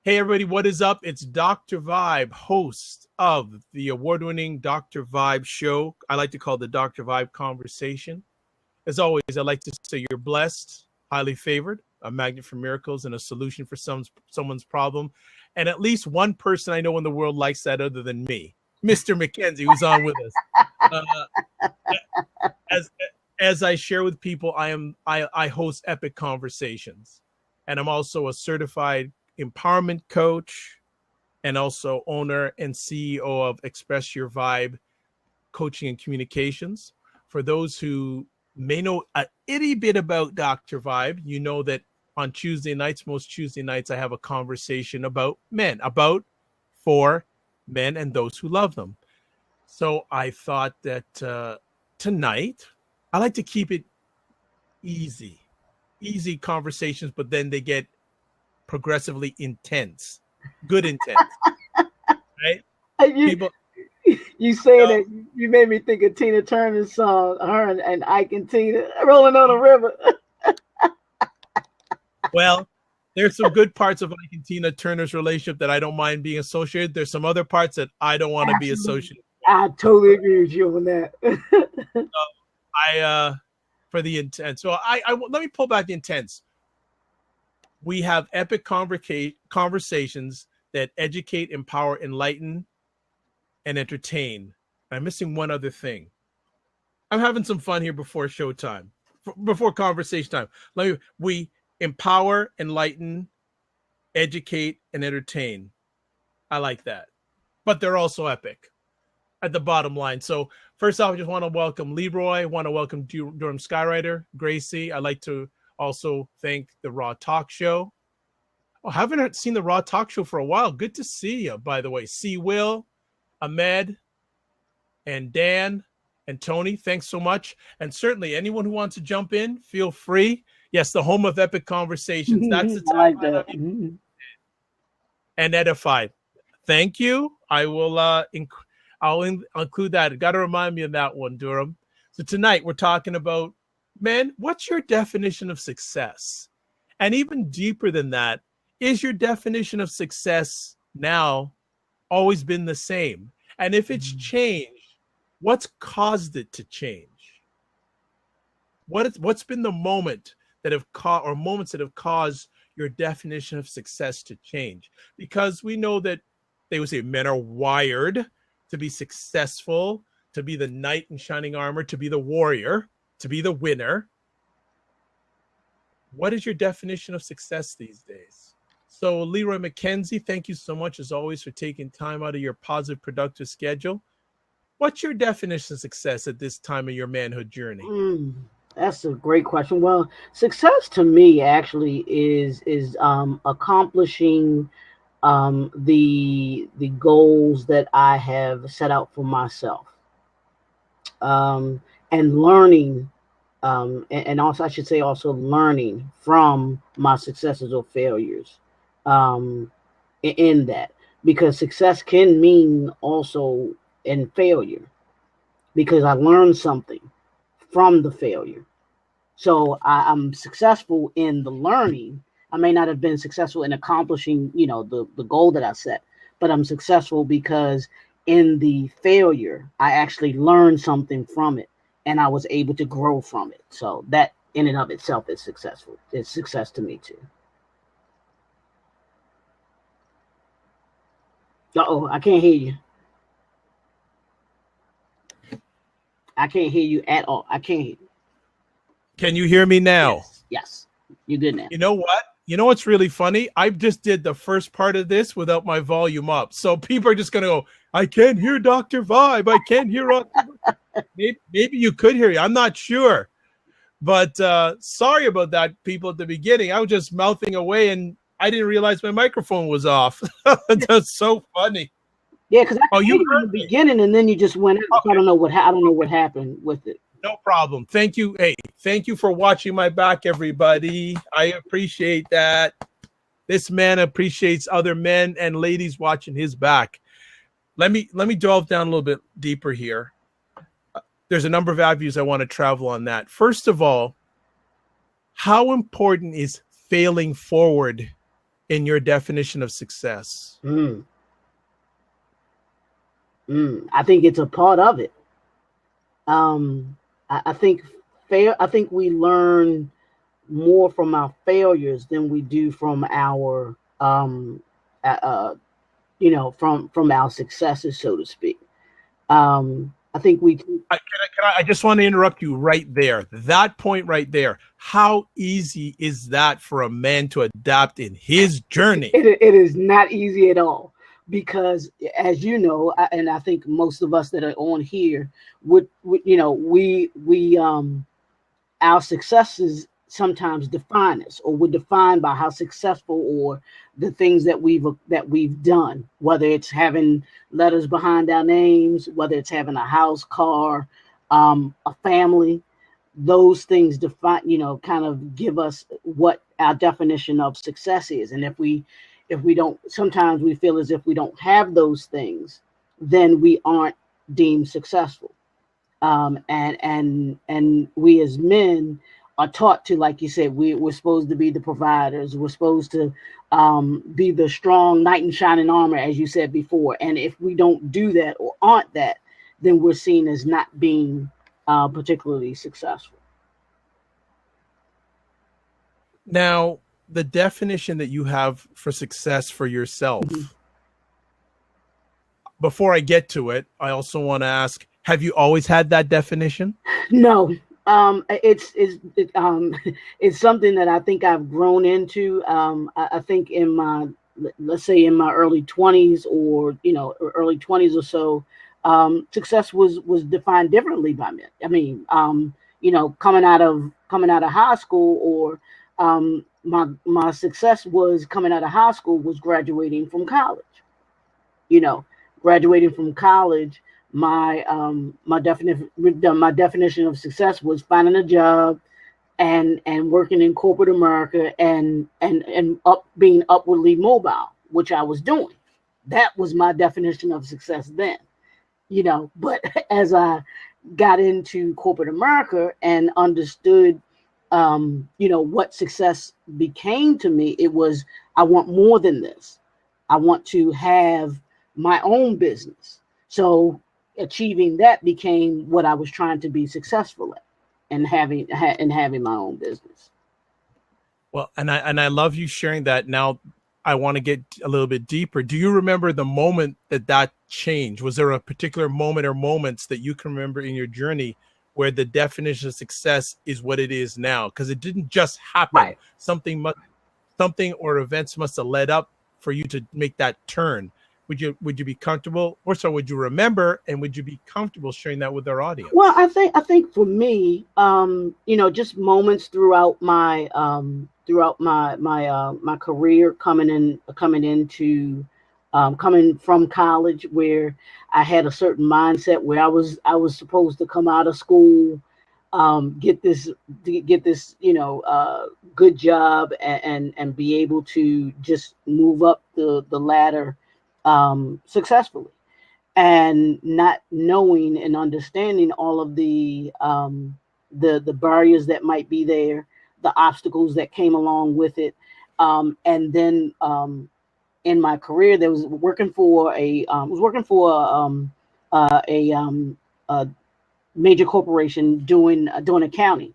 Hey, everybody, what is up? It's Dr. Vibe, host of the award-winning Dr. Vibe show. I like to call the Dr. Vibe Conversation. As always, I like to say you're blessed, highly favored, a magnet for miracles, and a solution for someone's problem. And at least one person I know in the world likes that other than me, Mr. McKenzie, who's on with us. As I share with people, I host epic conversations, and I'm also a certified empowerment coach and also owner and CEO of Express Your Vibe Coaching and Communications. For those who may know a itty bit about Dr. Vibe, you know that on Tuesday nights, most Tuesday nights, I have a conversation about men, for men and those who love them. So I thought that tonight, I like to keep it easy conversations, but then they get progressively intense, good intense, right? People, you say that you made me think of Tina Turner's song, her and Ike and Tina rolling on the river. Well, there's some good parts of Ike and Tina Turner's relationship that I don't mind being associated. There's some other parts that I don't want to be associated with. I totally agree with you on that. For the intense. So I let me pull back the intense. We have epic conversations that educate, empower, enlighten, and entertain. I'm missing one other thing. I'm having some fun here before showtime, before conversation time. We empower, enlighten, educate, and entertain. I like that. But they're also epic at the bottom line. So first off, I just want to welcome Leroy. I want to welcome Durham Skyrider, Gracie. I'd like to also thank the Raw Talk Show. Oh, haven't seen the Raw Talk Show for a while. Good to see you, by the way. See Will, Ahmed, and Dan, and Tony. Thanks so much. And certainly anyone who wants to jump in, feel free. Yes, the home of epic conversations. That's the time. I like that. And edified. Thank you. I will I'll include that. Got to remind me of that one, Durham. So tonight we're talking about, men, what's your definition of success? And even deeper than that, is your definition of success now always been the same? And if it's changed, what's caused it to change? What's been the moment that have moments that have caused your definition of success to change? Because we know that they would say men are wired to be successful, to be the knight in shining armor, to be the warrior, to be the winner. What is your definition of success these days? So Leroy McKenzie, thank you so much as always for taking time out of your positive, productive schedule. What's your definition of success at this time of your manhood journey? That's a great question. Well, success to me actually is accomplishing the goals that I have set out for myself, and learning, and also I should say also learning from my successes or failures, in that, because success can mean also in failure, because I learned something from the failure. So I'm successful in the learning. I may not have been successful in accomplishing, the goal that I set, but I'm successful because in the failure, I actually learned something from it and I was able to grow from it. So that in and of itself is successful. It's success to me too. Uh-oh, I can't hear you. I can't hear you at all. I can't hear you. Can you hear me now? Yes. You're good now. You know what? You know what's really funny? I just did the first part of this without my volume up. So people are just going to go, I can't hear Dr. Vibe. I can't hear Dr. Vibe. Maybe you could hear you. I'm not sure. But sorry about that, people, at the beginning. I was just mouthing away and I didn't realize my microphone was off. That's so funny. Yeah, because I heard you in the beginning and then you just went out. Okay. I don't know what happened with it. No problem. Thank you. Hey, thank you for watching my back, everybody. I appreciate that. This man appreciates other men and ladies watching his back. Let me delve down a little bit deeper here. There's a number of avenues I want to travel on that. First of all, how important is failing forward in your definition of success? I think it's a part of it. I think we learn more from our failures than we do from our from our successes, so to speak. I think we. I just want to interrupt you right there. That point right there. How easy is that for a man to adapt in his journey? It is not easy at all, because, as you know, and I think most of us that are on here would our successes sometimes define us, or we're defined by how successful or the things that we've done, whether it's having letters behind our names, whether it's having a house, car, a family. Those things define, kind of give us what our definition of success is. And if we don't, sometimes we feel as if we don't have those things, then we aren't deemed successful. And we as men are taught to, like you said, we're supposed to be the providers. We're supposed to be the strong knight in shining armor, as you said before. And if we don't do that or aren't that, then we're seen as not being particularly successful. Now, the definition that you have for success for yourself, before I get to it, I also want to ask, have you always had that definition? No. It's something that I think I've grown into. I think in my, let's say in my early 20s or, early 20s or so, success was defined differently by men. I mean, coming out of high school, or my success was coming out of high school was graduating from college. Graduating from college, my definition of success was finding a job and working in corporate America and being upwardly mobile, which I was doing. That was my definition of success then. But as I got into corporate America and understood what success became to me, it was, I want more than this. I want to have my own business. So achieving that became what I was trying to be successful at, and having my own business. Well, and I love you sharing that. Now I want to get a little bit deeper. Do you remember the moment that changed? Was there a particular moment or moments that you can remember in your journey where the definition of success is what it is now? Because it didn't just happen. Right. Something or events must have led up for you to make that turn. Would you be comfortable, or so would you remember, and would you be comfortable sharing that with our audience? Well, I think for me, just moments throughout my my career, coming from college, where I had a certain mindset where I was supposed to come out of school, get this good job, and be able to just move up the ladder successfully, and not knowing and understanding all of the barriers that might be there, the obstacles that came along with it, and then in my career, there was working for a major corporation doing accounting,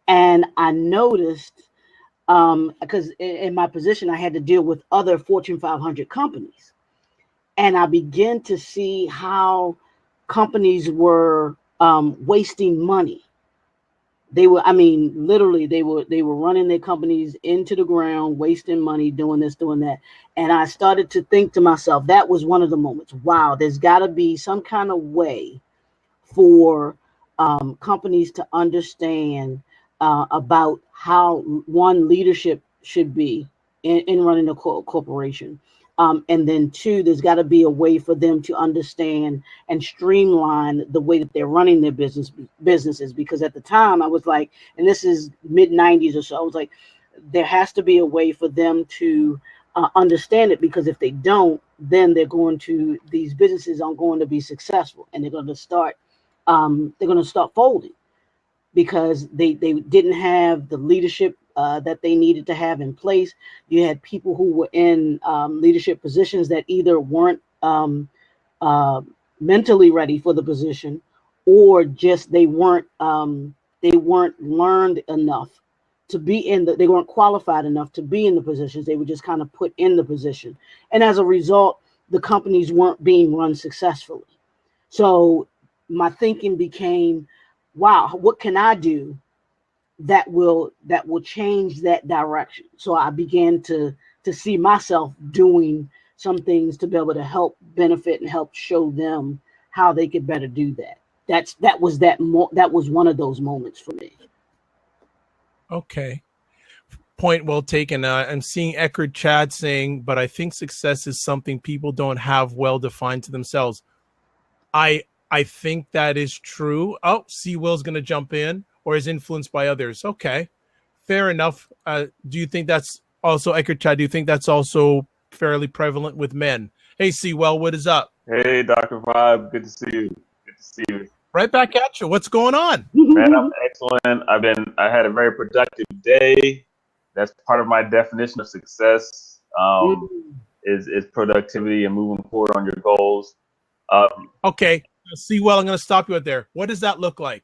and I noticed, because in my position I had to deal with other Fortune 500 companies. And I began to see how companies were wasting money. They were running their companies into the ground, wasting money, doing this, doing that. And I started to think to myself, that was one of the moments. Wow, there's got to be some kind of way for companies to understand about how leadership should be in running a corporation. And then two, there's got to be a way for them to understand and streamline the way that they're running their businesses. Because at the time I was like, and this is mid 90s or so, I was like, there has to be a way for them to understand it, because if they don't, then these businesses aren't going to be successful, and they're going to start folding, because they didn't have the leadership that they needed to have in place. You had people who were in leadership positions that either weren't mentally ready for the position, or just they weren't learned enough to be they weren't qualified enough to be in the positions. They were just kind of put in the position, and as a result, the companies weren't being run successfully. So my thinking became, wow, what can I do that will change that direction? So I began to see myself doing some things to be able to help benefit and help show them how they could better do that. That was one of those moments for me. Okay. Point well taken. I'm seeing Eckerd Chad saying, but I think success is something people don't have well defined to themselves. I think that is true. Oh, C. Will's going to jump in, or is influenced by others. Okay. Fair enough. Do you think that's also, Eckerd Chad, do you think that's also fairly prevalent with men? Hey, C. Will, what is up? Hey, Dr. Vibe. Good to see you. Good to see you. Right back at you. What's going on? Man, I'm excellent. I had a very productive day. That's part of my definition of success, is productivity and moving forward on your goals. Okay. See, well, I'm going to stop you right there. What does that look like?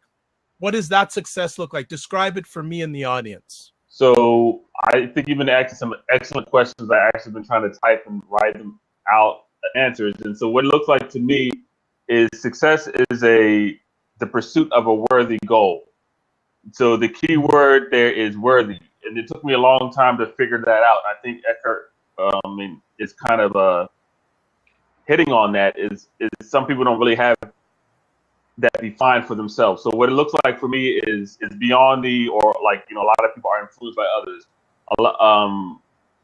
What does that success look like? Describe it for me and the audience. So I think you've been asking some excellent questions. I actually been trying to type and write them out, answers. And so what it looks like to me is success is the pursuit of a worthy goal. So the key word there is worthy. And it took me a long time to figure that out. I think Eckerd is kind of hitting on that is some people don't really have that defined for themselves. So what it looks like for me is beyond a lot of people are influenced by others.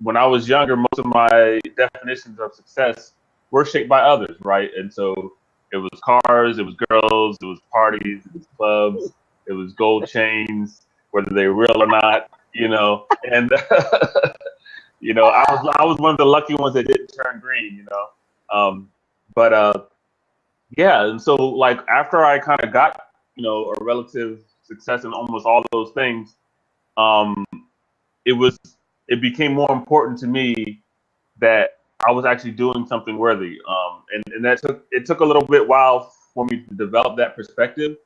When I was younger, most of my definitions of success were shaped by others, right? And so it was cars, it was girls, it was parties, it was clubs, it was gold chains, whether they're real or not, and I was one of the lucky ones that didn't turn green, yeah. And so like after I kind of got, a relative success in almost all of those things, it became more important to me that I was actually doing something worthy. And it took a little bit while for me to develop that perspective.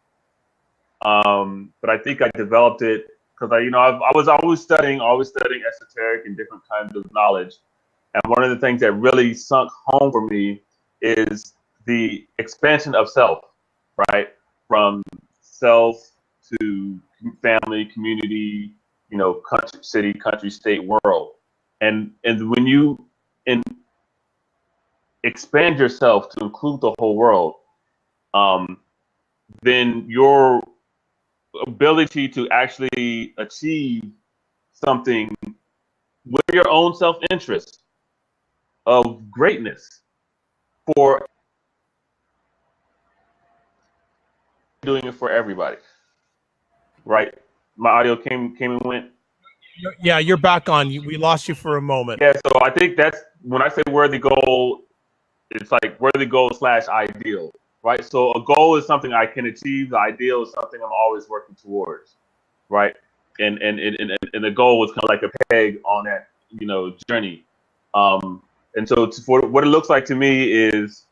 But I think I developed it because I was always studying esoteric and different kinds of knowledge. And one of the things that really sunk home for me is the expansion of self, right? From self to family, community, country, city, country, state, world. And when you expand yourself to include the whole world, then your ability to actually achieve something with your own self-interest of greatness for doing it for everybody, right? My audio came and went. Yeah, you're back on. We lost you for a moment. Yeah, so I think that's when I say worthy goal, it's like worthy goal / ideal, right? So a goal is something I can achieve. The ideal is something I'm always working towards, right? And the goal was kind of like a peg on that, journey. And so for what it looks like to me is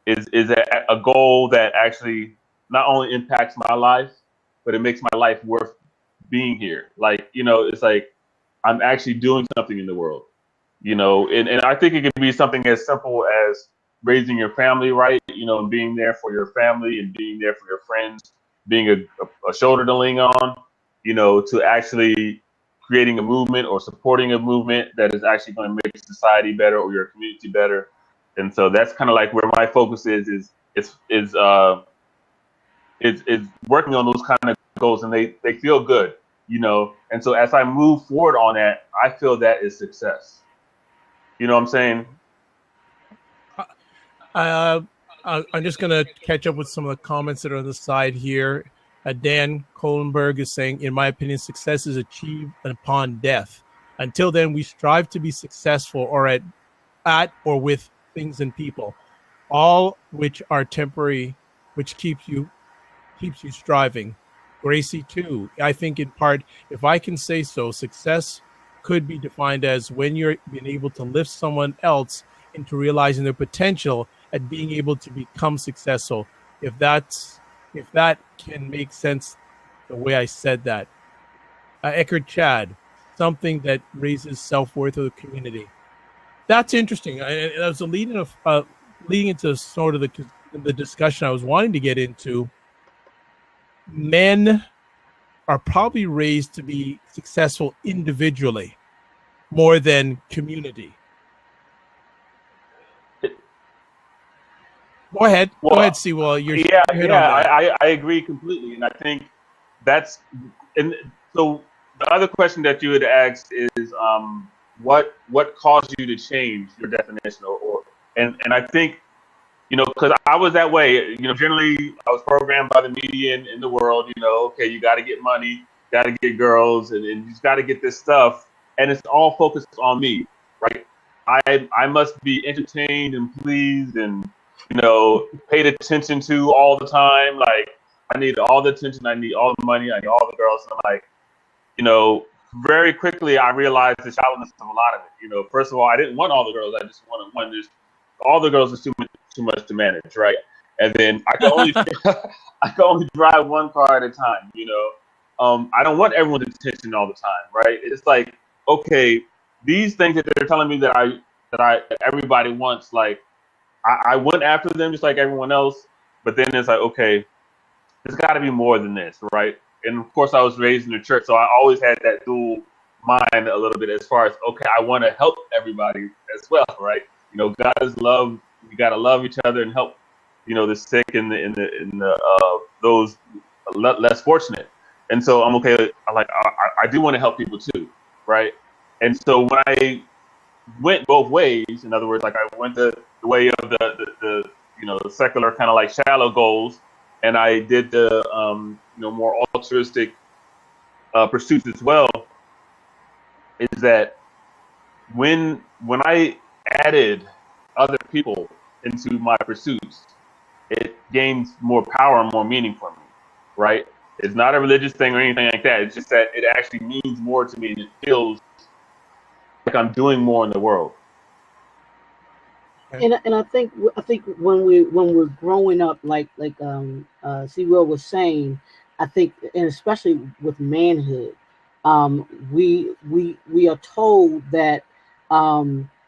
a goal that actually not only impacts my life, but it makes my life worth being here. Like, it's like I'm actually doing something in the world, and I think it could be something as simple as raising your family right, and being there for your family and being there for your friends, being a shoulder to lean on, to actually creating a movement or supporting a movement that is actually going to make society better or your community better. And so that's kind of like where my focus is working on those kind of goals, and they feel good, and so as I move forward on that, I feel that is success. You know what I'm saying? I'm just going to catch up with some of the comments that are on the side here. Dan Kohlenberg is saying, in my opinion, success is achieved upon death. Until then, we strive to be successful or at or with things and people, all which are temporary, which keeps you striving. Gracie too. I think in part, if I can say so, success could be defined as when you're being able to lift someone else into realizing their potential at being able to become successful. If that can make sense, the way I said that. Eckhart Chad, something that raises self-worth of the community. That's interesting. I was leading into sort of the discussion I was wanting to get into. Men are probably raised to be successful individually more than community. Go ahead, Sewell. I agree completely, and I think that's. And so the other question that you had asked is, what caused you to change your definition, and I think, because I was that way. Generally I was programmed by the media in the world. Okay, you got to get money, got to get girls, and you just got to get this stuff, and it's all focused on me, right? I must be entertained and pleased and paid attention to all the time. Like, I need all the attention, I need all the money, I need all the girls. And I'm like, very quickly I realized the shallowness of a lot of it. First of all, I didn't want all the girls. I just wanted one. Just all the girls is too much to manage, right? And then I can only drive one car at a time. I don't want everyone's attention all the time, right? It's like, okay, these things that they're telling me that everybody wants, like, I went after them just like everyone else, but then it's like, okay, there's got to be more than this, right? And of course, I was raised in the church, so I always had that dual mind a little bit as far as, okay, I want to help everybody as well, right? God is love. We got to love each other and help, the sick and those less fortunate. And so I'm okay. I do want to help people too, right? And so when I went both ways, in other words, like, I went the way of the secular kind of like shallow goals, and I did the more altruistic pursuits as well. Is that when I added other people into my pursuits, it gains more power and more meaning for me, right? It's not a religious thing or anything like that. It's just that it actually means more to me, and it feels like I'm doing more in the world. And I think when we're growing up, like Sewell was saying, I think, and especially with manhood, we are told that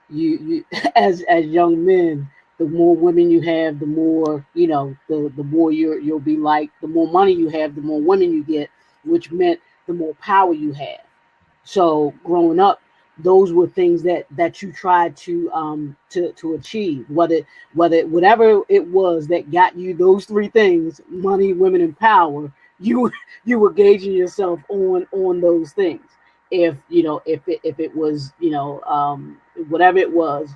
you as young men, the more women you have, the more the more you'll be like. The more money you have, the more women you get, which meant the more power you have. So growing up, those were things that you tried to achieve, whatever it was that got you those three things: money, women, and power. You were gauging yourself on those things. If it was whatever it was,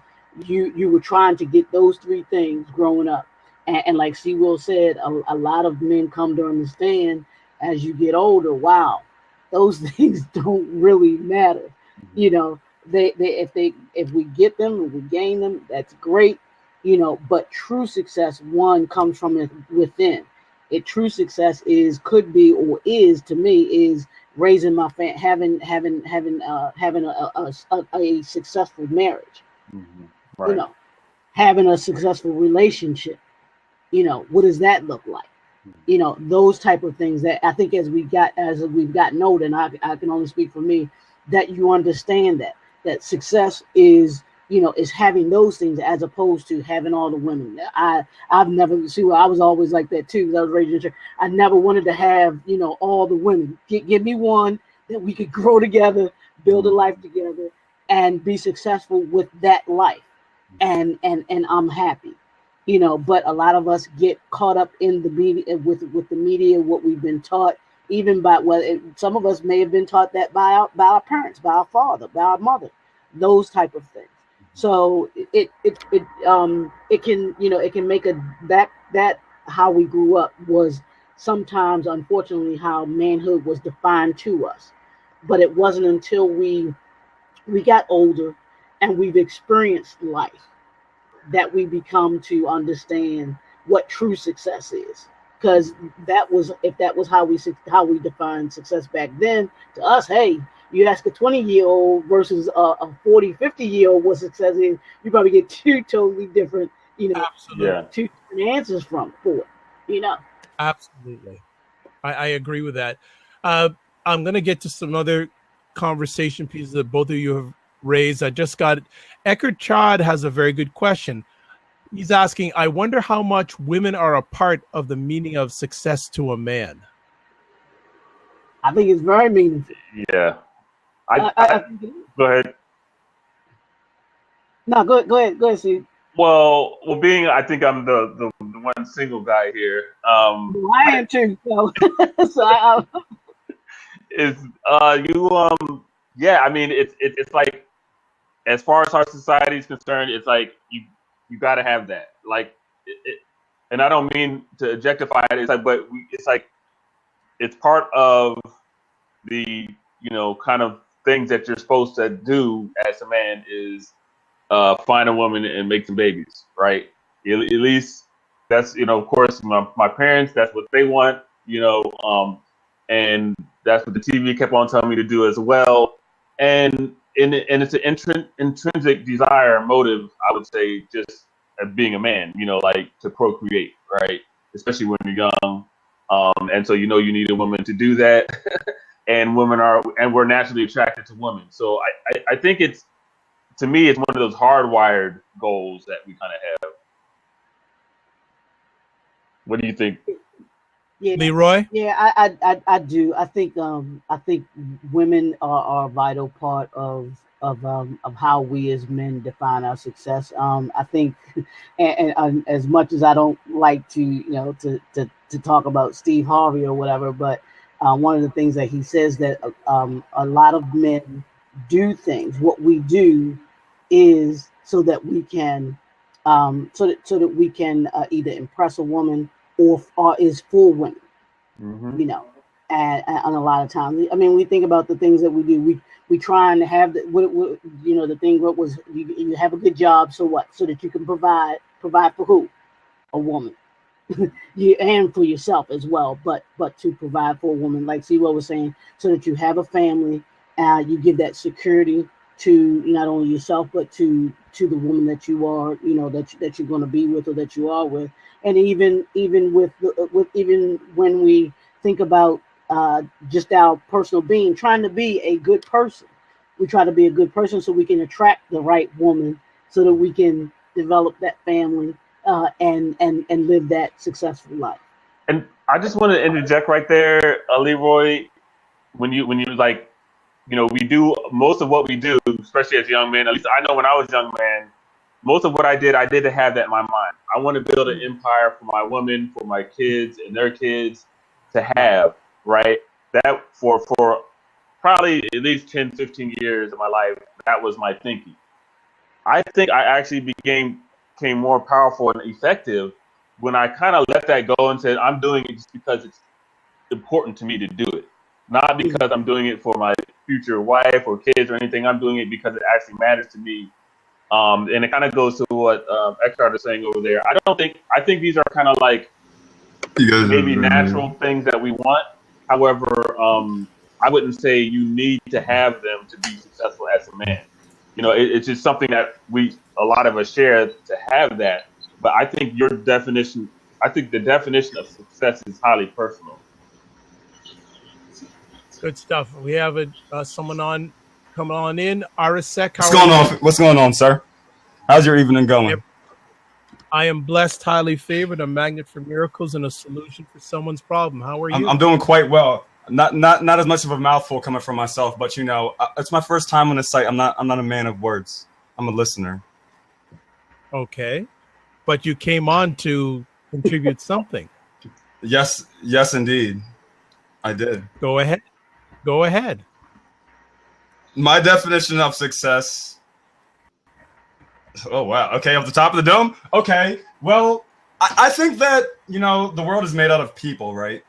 you were trying to get those three things growing up. And like Sewell said, a lot of men come to understand as you get older, wow, those things don't really matter. If we get them, if we gain them, that's great. But true success, one, comes from within. True success could be or is, to me, is raising my family, having a successful marriage. Mm-hmm. Right. Having a successful relationship. What does that look like? Those type of things that I think as we've gotten older, and I can only speak for me, that you understand that success is having those things as opposed to having all the women. I've never I was always like that too. I was raised in church. I never wanted to have all the women. Give me one that we could grow together, build a life together, and be successful with that life. And I'm happy. But a lot of us get caught up in the media with the media, what we've been taught. Even by some of us may have been taught that by our parents, by our father, by our mother, those type of things. So it can make that how we grew up was sometimes, unfortunately, how manhood was defined to us. But it wasn't until we got older and we've experienced life that we become to understand what true success is. because if that was how we defined success back then, to us, hey, you ask a 20-year-old versus a 40, 50-year-old what success is, you probably get two totally different, Absolutely. two different answers for it, Absolutely. I agree with that. I'm going to get to some other conversation pieces that both of you have raised. I just got it. Eckhart Chad has a very good question. He's asking, I wonder how much women are a part of the meaning of success to a man. I think it's very meaningful. Yeah. Go ahead. No, go ahead, Steve. Well, being I think I'm the one single guy here. I am too. So, yeah. I mean, it's like, as far as our society is concerned, it's like you got to have that. Like, and I don't mean to objectify it. It's like, but it's part of the kind of things that you're supposed to do as a man is find a woman and make some babies, right? At least that's of course my parents, that's what they want, and that's what the TV kept on telling me to do as well. And it's an intrinsic desire, motive, I would say, just as being a man, like to procreate, right? Especially when you're young. And so you need a woman to do that. And we're naturally attracted to women. So I think to me, it's one of those hardwired goals that we kind of have. What do you think? Yeah, Leroy? Yeah, I do. I think women are a vital part of how we as men define our success. I think, and as much as I don't like to to talk about Steve Harvey or whatever, but one of the things that he says that a lot of men do things. What we do is so that we can either impress a woman or is for women, Mm-hmm. and a lot of times, I mean, we think about the things that we do. We trying to have the thing. What was you have a good job, so what? So that you can provide for who? A woman. You and for yourself as well, but to provide for a woman, like Siwa was saying, so that you have a family, you give that security to not only yourself but to the woman that you are, that you're going to be with or that you are with, and even with even when we think about just our personal being, trying to be a good person, we try to be a good person so we can attract the right woman, so that we can develop that family. And live that successful life. And I just want to interject right there, Leroy, when you like, we do most of what we do, especially as young men. At least I know when I was a young man, most of what I did to have that in my mind. I want to build an empire for my woman, for my kids and their kids to have, right? That for probably at least 10, 15 years of my life, that was my thinking. I think I actually became more powerful and effective when I kind of let that go and said, I'm doing it just because it's important to me to do it. Not because I'm doing it for my future wife or kids or anything. I'm doing it because it actually matters to me. And it kind of goes to what Eckhart is saying over there. I think these are kind of like maybe natural things that we want. However, I wouldn't say you need to have them to be successful as a man. It's just something that a lot of us share to have that. But I think the definition of success is highly personal. Good stuff. We have someone coming on in. Arisek, What's going on, sir? How's your evening going? I am blessed, highly favored, a magnet for miracles, and a solution for someone's problem. How are you? I'm doing quite well. Not as much of a mouthful coming from myself, but it's my first time on the site. I'm not a man of words. I'm a listener. Okay, but you came on to contribute something. Yes, indeed, I did. Go ahead. My definition of success. Oh wow. Okay, off the top of the dome. Okay. Well, I think that the world is made out of people, right?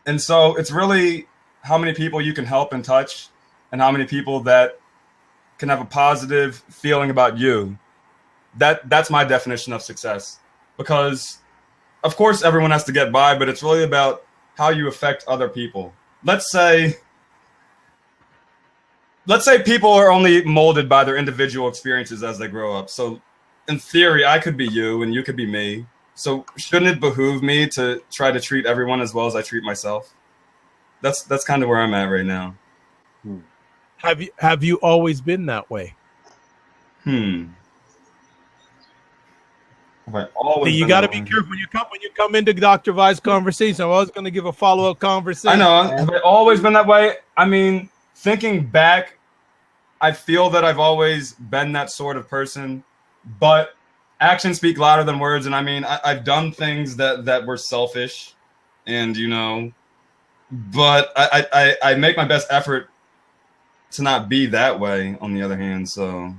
And so it's really how many people you can help and touch, and how many people that can have a positive feeling about you. That's my definition of success. Because of course, everyone has to get by, but it's really about how you affect other people. Let's say people are only molded by their individual experiences as they grow up. So in theory, I could be you and you could be me. So shouldn't it behoove me to try to treat everyone as well as I treat myself? That's kind of where I'm at right now. Have you always been that way? You got to be careful when you come into Dr. Vi's conversation. I'm always going to give a follow-up conversation. I know. Have I always been that way? I mean, thinking back, I feel that I've always been that sort of person, but actions speak louder than words. And I mean, I've done things that were selfish, and but I make my best effort to not be that way. On the other hand, so.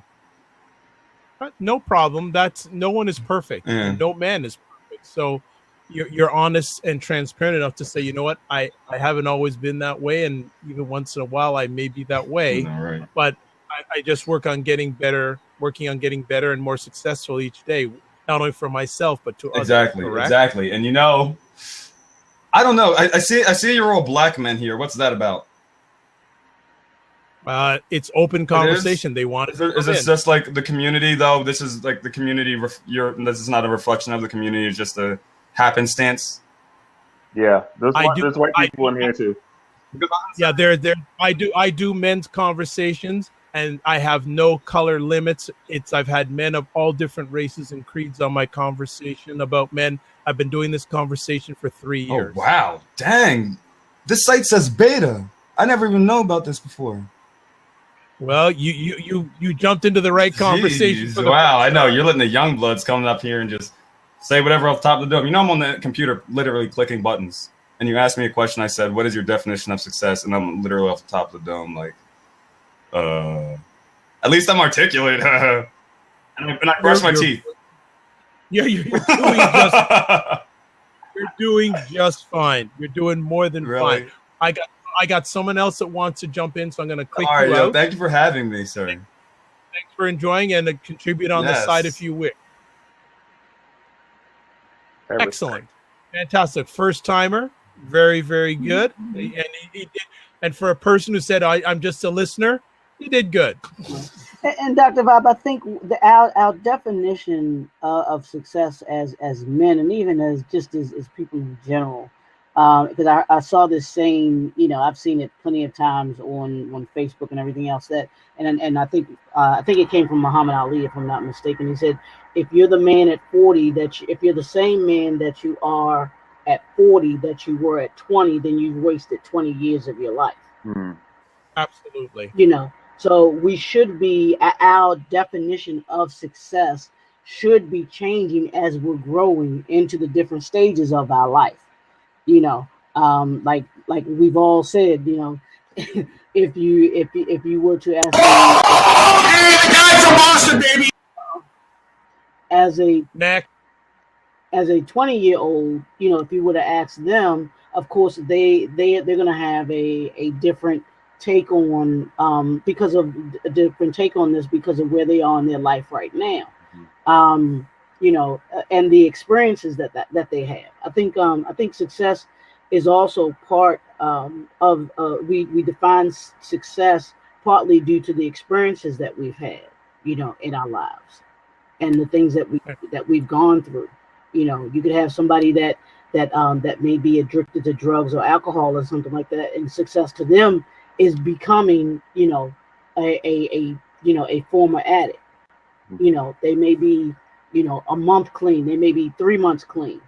No problem. No one is perfect. Yeah. No man is perfect. So you're honest and transparent enough to say, you know what, I haven't always been that way, and even once in a while I may be that way. Right. But I just working on getting better and more successful each day, not only for myself but to others. Exactly. And I don't know. I see you're all black men here. What's that about? It's open conversation. They want it. Is this just like the community, though? This is like the community. This is not a reflection of the community. It's just a happenstance. Yeah, there's white people in here too. Yeah, I do men's conversations, and I have no color limits. I've had men of all different races and creeds on my conversation about men. I've been doing this conversation for 3 years. Oh wow, dang! This site says beta. I never even know about this before. Well, you jumped into the right conversation. Jeez, wow, I know. You're letting the young bloods come up here and just say whatever off the top of the dome. I'm on the computer literally clicking buttons. And you asked me a question. I said, what is your definition of success? And I'm literally off the top of the dome like, at least I'm articulate. and I brush my teeth. Yeah, you're doing just fine. You're doing more than fine. I got someone else that wants to jump in, so I'm going to click you out. Thank you for having me, sir. Thanks for enjoying and contribute on the side if you wish. Excellent. Fantastic. First timer. Very, very good. And for a person who said, I'm just a listener, you did good. And Dr. Vibe, I think our definition of success as men, and even as people in general, because I saw this saying, I've seen it plenty of times on Facebook and everything else, and I think it came from Muhammad Ali, if I'm not mistaken. He said, if you're the man at 40, if you're the same man that you are at 40 that you were at 20, then you've wasted 20 years of your life. Mm-hmm. Absolutely. So we should be, our definition of success should be changing as we're growing into the different stages of our life. Like we've all said, if you were to ask me, as a 20-year-old, if you were to ask them, of course they're going to have a different take on because of a different take on this because of where they are in their life right now. And the experiences that they have. I think success is also part of we define success partly due to the experiences that we've had, in our lives, and the things that we've gone through. You could have somebody that may be addicted to drugs or alcohol or something like that, and success to them is becoming, a former addict. They may be, a month clean, they may be 3 months clean,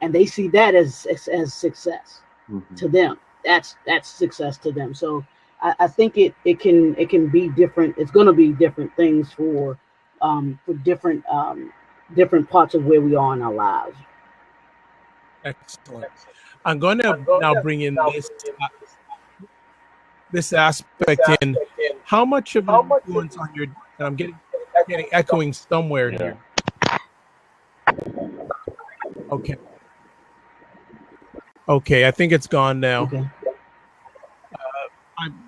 and they see that as success. Mm-hmm. To them. That's success to them. So I think it can be different. It's going to be different things for different parts of where we are in our lives. Excellent. I'm going to now bring in this aspect in. How much of an influence on your? I'm getting echoing somewhere here. Okay, I think it's gone now. Okay.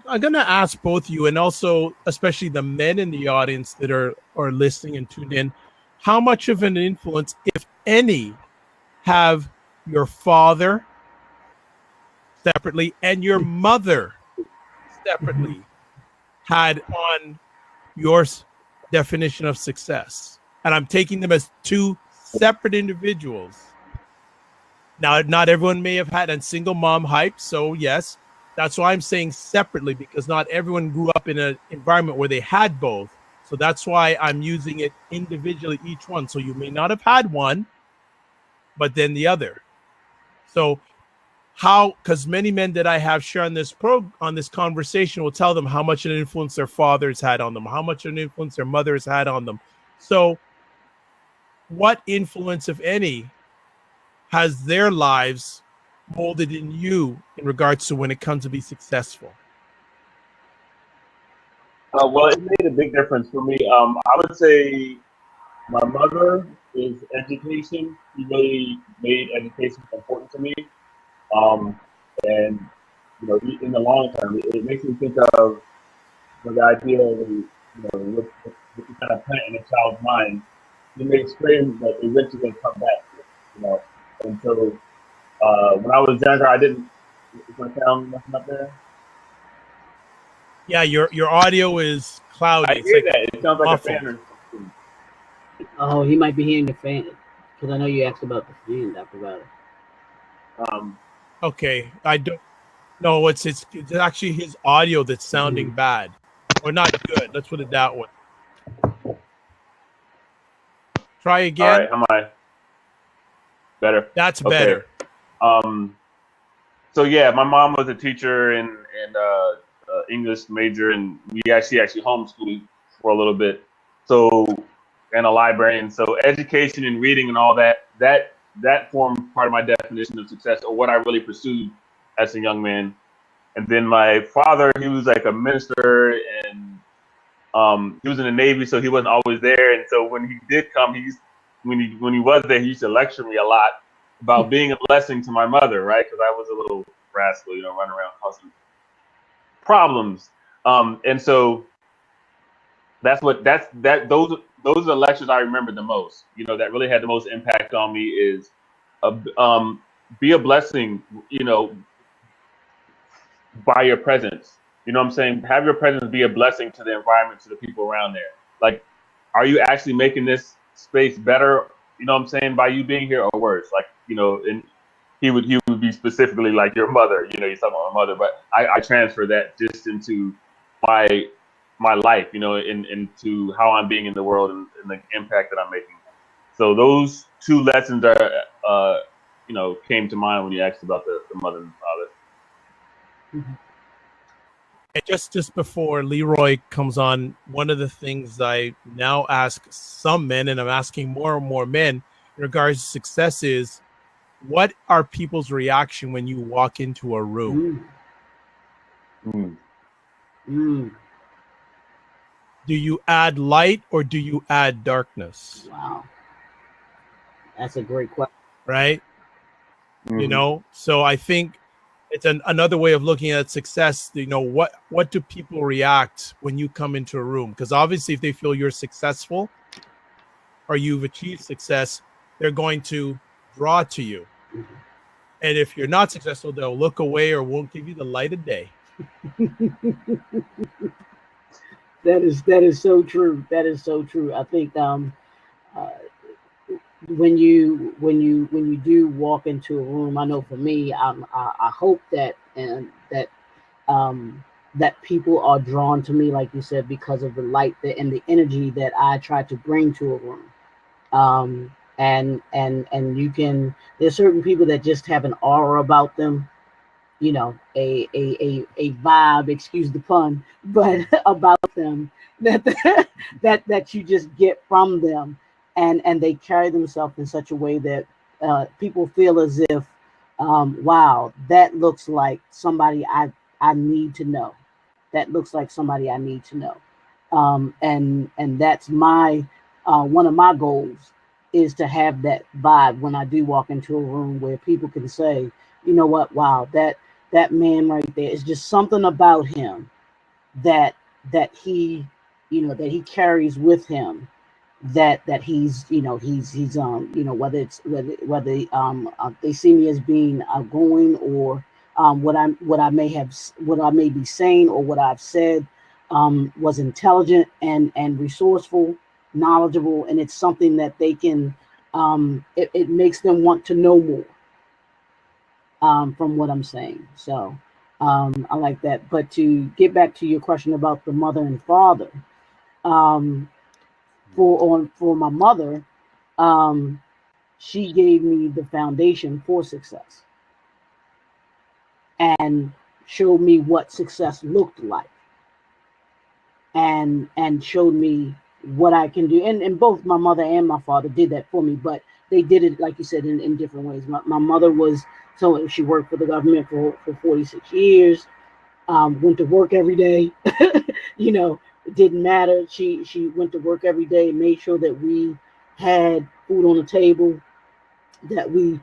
I'm going to ask both you, and also especially the men in the audience that are listening and tuned in, how much of an influence, if any, have your father separately and your mother separately had on your definition of success. And I'm taking them as two separate individuals. Now, not everyone may have had a single mom hype. So yes, that's why I'm saying separately, because not everyone grew up in an environment where they had both. So that's why I'm using it individually, each one. So you may not have had one, but then the other. So how, because many men that I have share on this on this conversation will tell them how much an influence their fathers had on them, how much an influence their mothers had on them. So what influence, if any, has their lives molded in you in regards to when it comes to be successful? Well, it made a big difference for me. I would say my mother is education. She really made education important to me. And you know, in the long term, it makes me think of the idea of what you kind of plant in a child's mind. You may scream, but eventually they come back. You know, and so when I was younger, I didn't. Is my sound messing up there? Yeah, your audio is cloudy. I hear that. It sounds like muffled. a fan or something. Oh, he might be hearing the fan, because I know you asked about the fan, Dr. Riley. Okay, I don't. No, it's actually his audio that's sounding bad, or not good. Let's put it that way. Try again. All right, am I better? That's Okay. better. So yeah, my mom was a teacher and English major, and we actually homeschooled for a little bit. So, and a librarian. So education and reading and all that formed part of my definition of success, or what I really pursued as a young man. And then my father, he was like a minister, and he was in the Navy, so he wasn't always there. And so when he did come, when he was there, he used to lecture me a lot about being a blessing to my mother, right? Because I was a little rascal, running around causing problems. And so those are the lectures I remember the most. That really had the most impact on me is be a blessing, by your presence. You know what I'm saying? Have your presence be a blessing to the environment, to the people around there. Like, are you actually making this space better, you know what I'm saying, by you being here, or worse? Like, and he would be specifically like your mother, he's talking about my mother, but I transfer that just into my life, into how I'm being in the world and the impact that I'm making. So those two lessons are, came to mind when you asked about the mother and father. And just before Leroy comes on, one of the things I now ask some men, and I'm asking more and more men in regards to success, is what are people's reaction when you walk into a room? Do you add light or do you add darkness? Wow. That's a great question. Right? So I think it's another way of looking at success. What do people react when you come into a room? Because obviously if they feel you're successful or you've achieved success, they're going to draw to you. And if you're not successful, they'll look away or won't give you the light of day. That is so true. That is so true. I think when you do walk into a room, I know for me, I hope that that people are drawn to me, like you said, because of the light and the energy that I try to bring to a room. And you can, there's certain people that just have an aura about them, a vibe, excuse the pun, but about them that you just get from them, and they carry themselves in such a way that people feel as if, wow, that looks like somebody I need to know. That looks like somebody I need to know. And that's my one of my goals, is to have that vibe when I do walk into a room where people can say, you know what, wow, that man right there is just something about him that he, that he carries with him, that he's whether they see me as being outgoing, or what I may be saying or what I've said was intelligent and resourceful, knowledgeable, and it's something that they can it makes them want to know more from what I'm saying. So I like that. But to get back to your question about the mother and father, for my mother, she gave me the foundation for success and showed me what success looked like, and showed me what I can do. And both my mother and my father did that for me, but they did it, like you said, in different ways. My mother she worked for the government for 46 years, went to work every day. It didn't matter. She went to work every day, made sure that we had food on the table, that we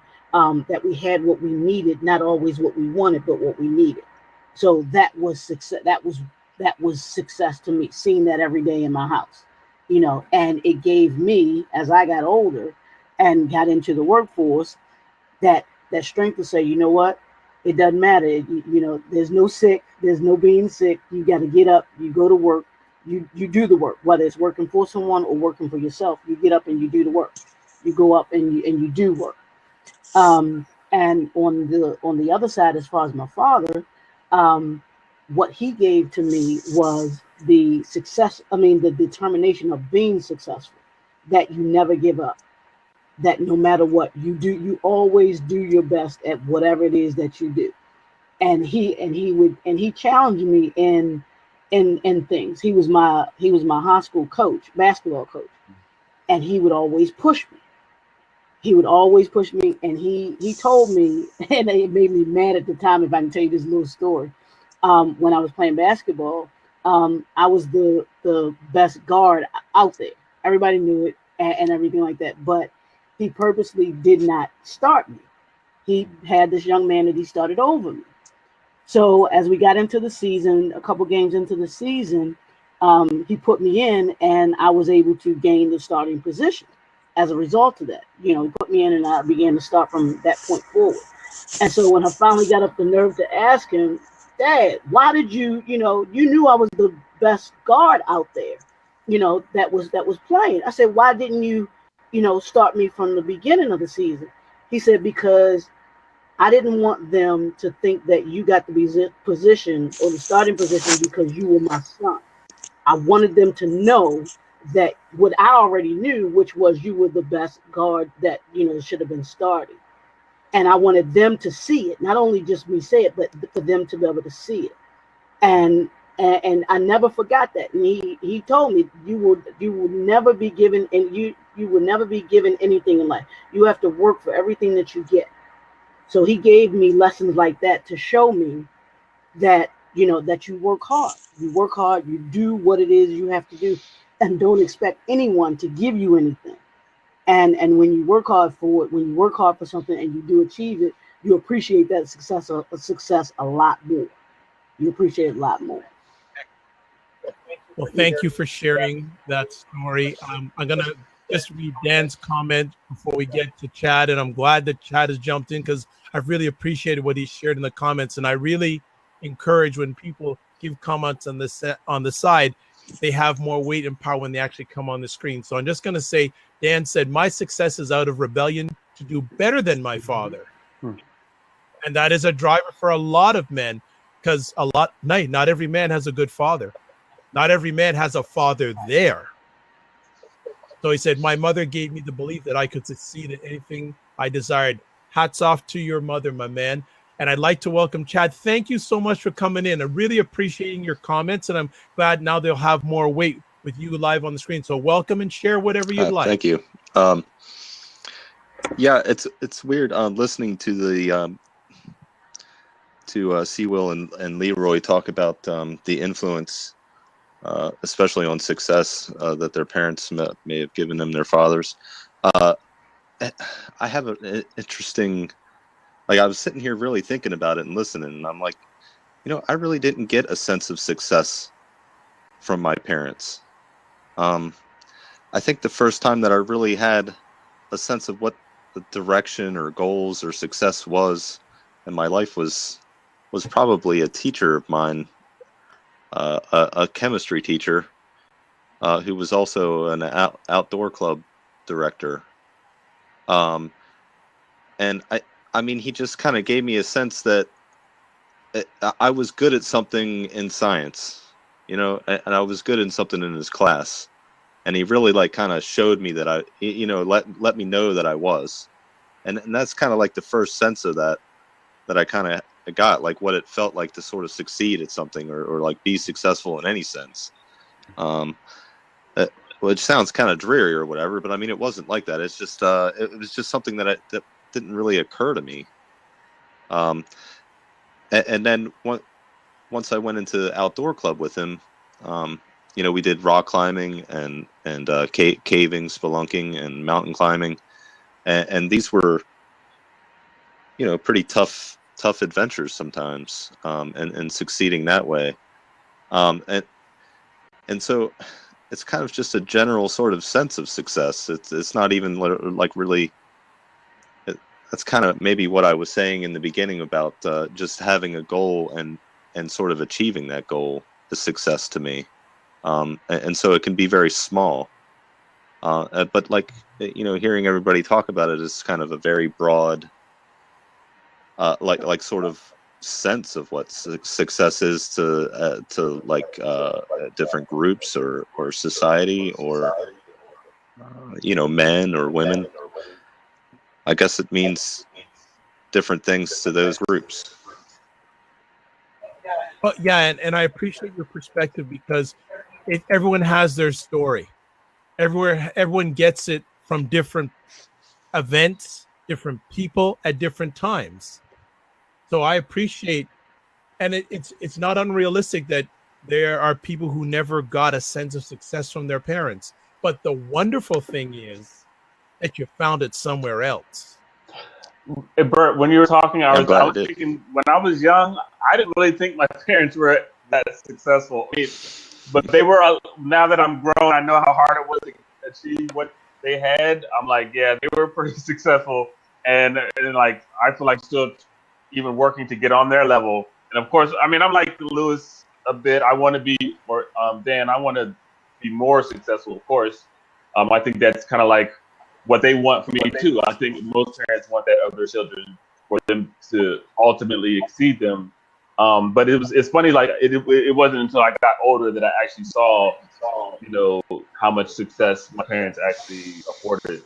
had what we needed, not always what we wanted, but what we needed. So that was success. That was success to me, seeing that every day in my house, and it gave me, as I got older and got into the workforce, that strength to say, you know what, it doesn't matter. There's no sick, there's no being sick. You got to get up, you go to work, you do the work, whether it's working for someone or working for yourself. You get up and you do the work. You go up and you do work. And on the other side, as far as my father, what he gave to me was the determination of being successful, that you never give up, that no matter what you do, you always do your best at whatever it is that you do. And he challenged me in things. He was my high school coach, basketball coach, and he would always push me. And he told me, and it made me mad at the time, if I can tell you this little story. When I was playing basketball, I was the best guard out there. Everybody knew it and everything like that. But he purposely did not start me. He had this young man that he started over me. So as we got into the season, a couple games into the season, he put me in, and I was able to gain the starting position as a result of that. He put me in, and I began to start from that point forward. And so when I finally got up the nerve to ask him, Dad, why did you knew I was the best guard out there, that was playing. I said, why didn't you, start me from the beginning of the season? He said, because I didn't want them to think that you got the position or the starting position because you were my son. I wanted them to know that what I already knew, which was you were the best guard that, should have been starting. And I wanted them to see it, not only just me say it, but for them to be able to see it. And I never forgot that. And he told me, you will never be given, and you will never be given anything in life. You have to work for everything that you get. So he gave me lessons like that to show me that, that you work hard. You work hard, you do what it is you have to do, and don't expect anyone to give you anything. And when you work hard for it, when you work hard for something and you do achieve it, you appreciate that success a lot more. You appreciate it a lot more. Well, thank you for sharing that story. I'm going to just read Dan's comment before we get to Chad, and I'm glad that Chad has jumped in because I've really appreciated what he shared in the comments, and I really encourage when people give comments on the side, they have more weight and power when they actually come on the screen. So I'm just going to say, Dan said, my success is out of rebellion to do better than my father. And that is a driver for a lot of men, because not every man has a good father. Not every man has a father there. So he said, my mother gave me the belief that I could succeed at anything I desired. Hats off to your mother, my man. And I'd like to welcome Chad. Thank you so much for coming in. I'm really appreciating your comments, and I'm glad now they'll have more weight with you live on the screen. So welcome and share whatever you'd like. Thank you. Yeah, it's weird listening to the Sewell and Leroy talk about the influence, especially on success that their parents may have given them, their fathers. I have an interesting, I was sitting here really thinking about it and listening, and I'm like, I really didn't get a sense of success from my parents. I think the first time that I really had a sense of what the direction or goals or success was in my life was probably a teacher of mine, a chemistry teacher, who was also an outdoor club director. And I mean, he just kind of gave me a sense that I was good at something in science, you know, and I was good in something in his class. And he really like kind of showed me that let me know that I was. And that's kind of like the first sense of that I kind of got, like what it felt like to sort of succeed at something or like be successful in any sense. Which sounds kind of dreary or whatever, but I mean, it wasn't like that. It's just, it was just something that didn't really occur to me. And then once I went into the outdoor club with him, you know, we did rock climbing and caving, spelunking, and mountain climbing, and these were, you know, pretty tough adventures sometimes, and succeeding that way, and so it's kind of just a general sort of sense of success. It's not even like really. That's kind of maybe what I was saying in the beginning about just having a goal and sort of achieving that goal is success to me. And so it can be very small, but like, you know, hearing everybody talk about it is kind of a very broad, like sort of sense of what success is to like different groups or society or you know, men or women. I guess it means different things to those groups. Well, yeah, and I appreciate your perspective because everyone has their story. Everyone gets it from different events, different people at different times. So I appreciate, and it's not unrealistic that there are people who never got a sense of success from their parents. But the wonderful thing is that you found it somewhere else. Hey, Bert, when you were talking, I was did. thinking when I was young, I didn't really think my parents were that successful. I mean, but they were. Now that I'm grown, I know how hard it was to achieve what they had. I'm like, yeah, they were pretty successful, and like I feel like still even working to get on their level. And of course, I mean, I'm like Lewis a bit. I want to be, or Dan, I want to be more successful. Of course, I think that's kind of like what they want for me too. I think most parents want that of their children for them to ultimately exceed them. But it's funny, like it wasn't until I got older that I actually saw, you know, how much success my parents actually afforded.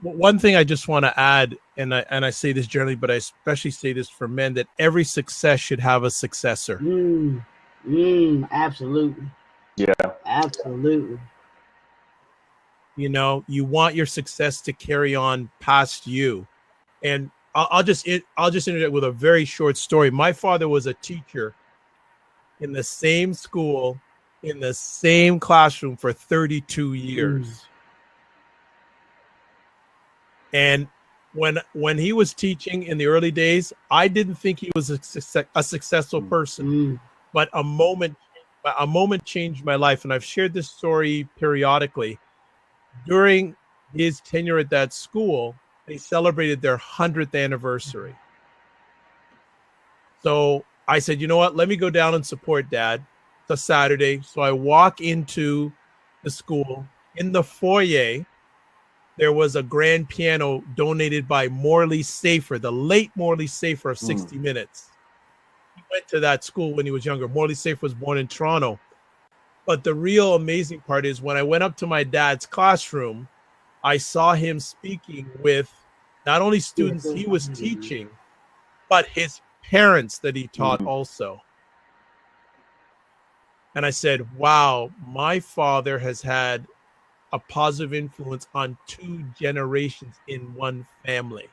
One thing I just want to add, and I say this generally, but I especially say this for men, that every success should have a successor. Absolutely. Yeah, Absolutely. You know, you want your success to carry on past you. And I'll just interject with a very short story. My father was a teacher in the same school, in the same classroom for 32 years. And when he was teaching in the early days, I didn't think he was a successful person. But a moment changed my life. And I've shared this story periodically. During his tenure at that school, they celebrated their 100th anniversary. So I said, you know what? Let me go down and support Dad. It's a Saturday. So I walk into the school. In the foyer, there was a grand piano donated by Morley Safer, the late Morley Safer of 60 Minutes. He went to that school when he was younger. Morley Safer was born in Toronto. But the real amazing part is when I went up to my dad's classroom, I saw him speaking with not only students he was teaching, but his parents that he taught also. And I said, wow, my father has had a positive influence on 2 generations in one family.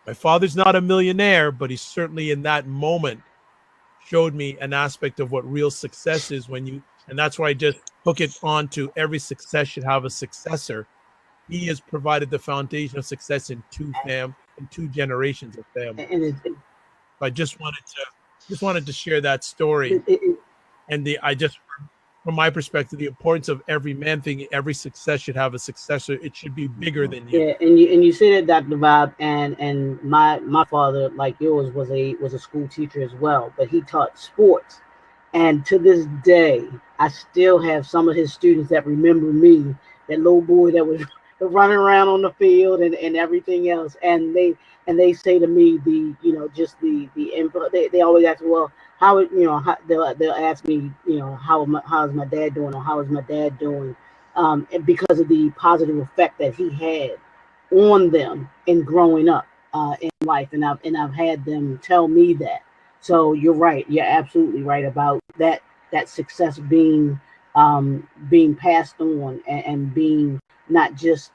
My father's not a millionaire, but he certainly in that moment showed me an aspect of what real success is and that's why I just hook it on to every success should have a successor. He has provided the foundation of success in 2 generations of family. I just wanted to share that story. and from my perspective, the importance of every man thing, every success should have a successor. It should be bigger than you. Yeah, and you said it, Dr. Bob, and my father, like yours, was a school teacher as well, but he taught sports. And to this day, I still have some of his students that remember me, that little boy that was running around on the field and everything else. And they say to me just the input. They always ask, well, how they'll ask me, how's my dad doing, or how is my dad doing, and because of the positive effect that he had on them in growing up in life, and I've had them tell me that. So you're right. You're absolutely right about that success being passed on, and being not just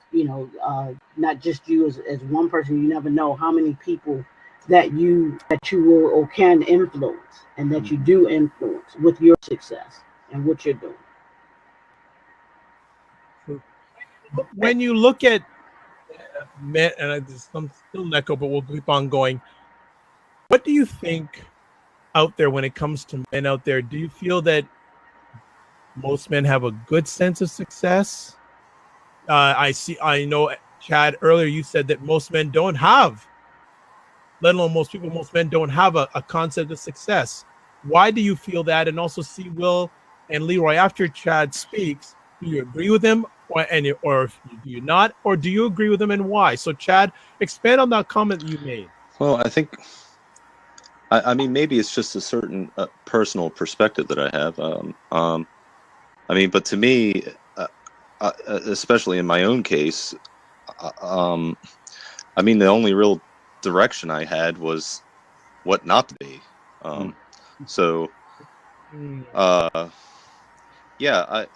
not just you as one person. You never know how many people that you will or can influence, and that you do influence with your success and what you're doing. When you look at men, and I'm still an echo, but we'll keep on going. What do you think out there when it comes to men out there? Do you feel that most men have a good sense of success? I know, Chad, earlier you said that most men don't have, let alone most men don't have a concept of success. Why do you feel that? And also, see, Will and Leroy, after Chad speaks, do you agree with him, or do you not, or do you agree with him, and why? So, Chad, expand on that comment you made. Well, I think, I mean, maybe it's just a certain personal perspective that I have. I mean, but to me, especially in my own case, I mean, the only real direction I had was what not to be. So, yeah,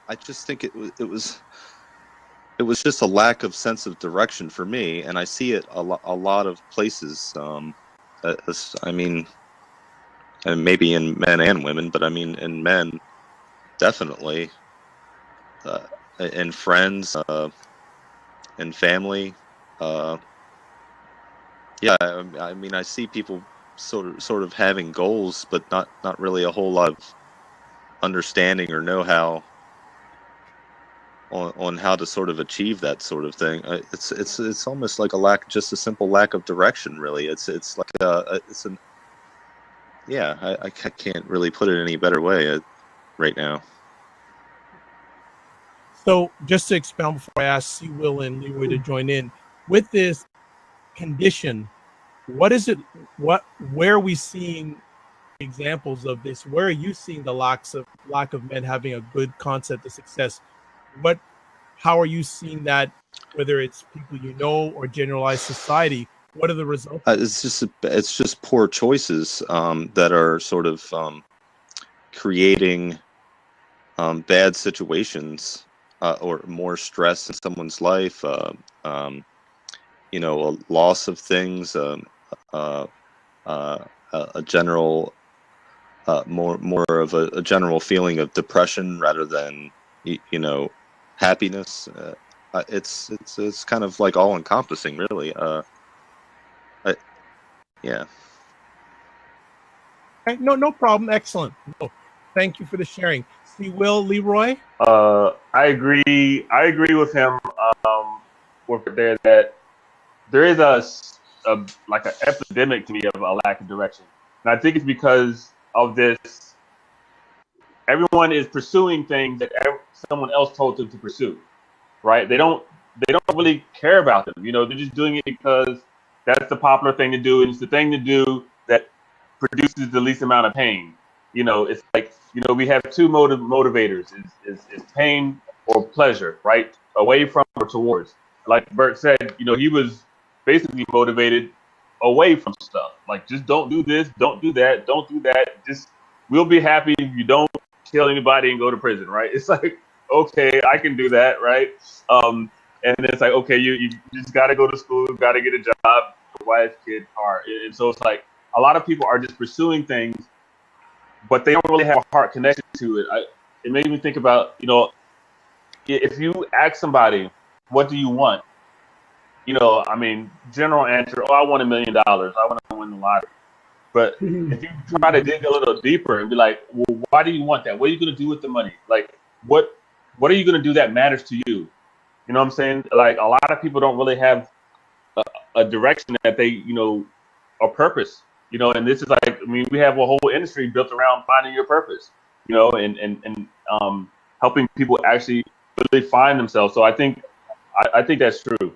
I just think it was just a lack of sense of direction for me, and I see it a lot of places. I mean, and maybe in men and women, but I mean in men, definitely, in friends, in family. Yeah, I mean, I see people sort of having goals, but not really a whole lot of understanding or know-how on how to sort of achieve that sort of thing. It's almost like just a simple lack of direction, really. It's like I can't really put it any better way right now. So, just to expound before I ask C. Will and Leroy to join in with this condition, what is it? Where are we seeing examples of this? Where are you seeing the lack of men having a good concept of success? How are you seeing that? Whether it's people you know or generalized society, what are the results? It's just poor choices that are sort of creating bad situations or more stress in someone's life. A loss of things, a general more of a general feeling of depression rather than happiness. It's kind of like all encompassing, really. Yeah. Okay, no problem. Excellent. No, thank you for the sharing. See, Will, Leroy. I agree with him. With there that there is a like an epidemic to me of a lack of direction, and I think it's because of this. Everyone is pursuing things that someone else told them to pursue, right? They don't really care about them. They're just doing it because that's the popular thing to do, and it's the thing to do that produces the least amount of pain. It's like, we have two motivators: is pain or pleasure, right? Away from or towards. Like Bert said, he was basically motivated away from stuff. Like, just don't do this, don't do that, don't do that. Just, we'll be happy if you don't kill anybody and go to prison, right? It's like, okay, I can do that, right? And it's like, okay, you just got to go to school, got to get a job, wife, kid, car. And so it's like a lot of people are just pursuing things, but they don't really have a heart connection to it. It made me think about, if you ask somebody, what do you want? General answer, I want $1 million. I want to win the lottery. But if you try to dig a little deeper and be like, well, why do you want that? What are you going to do with the money? Like, what are you going to do that matters to you? You know what I'm saying? Like, a lot of people don't really have a direction that they, a purpose, and this is like, I mean, we have a whole industry built around finding your purpose, and helping people actually really find themselves. So I think that's true.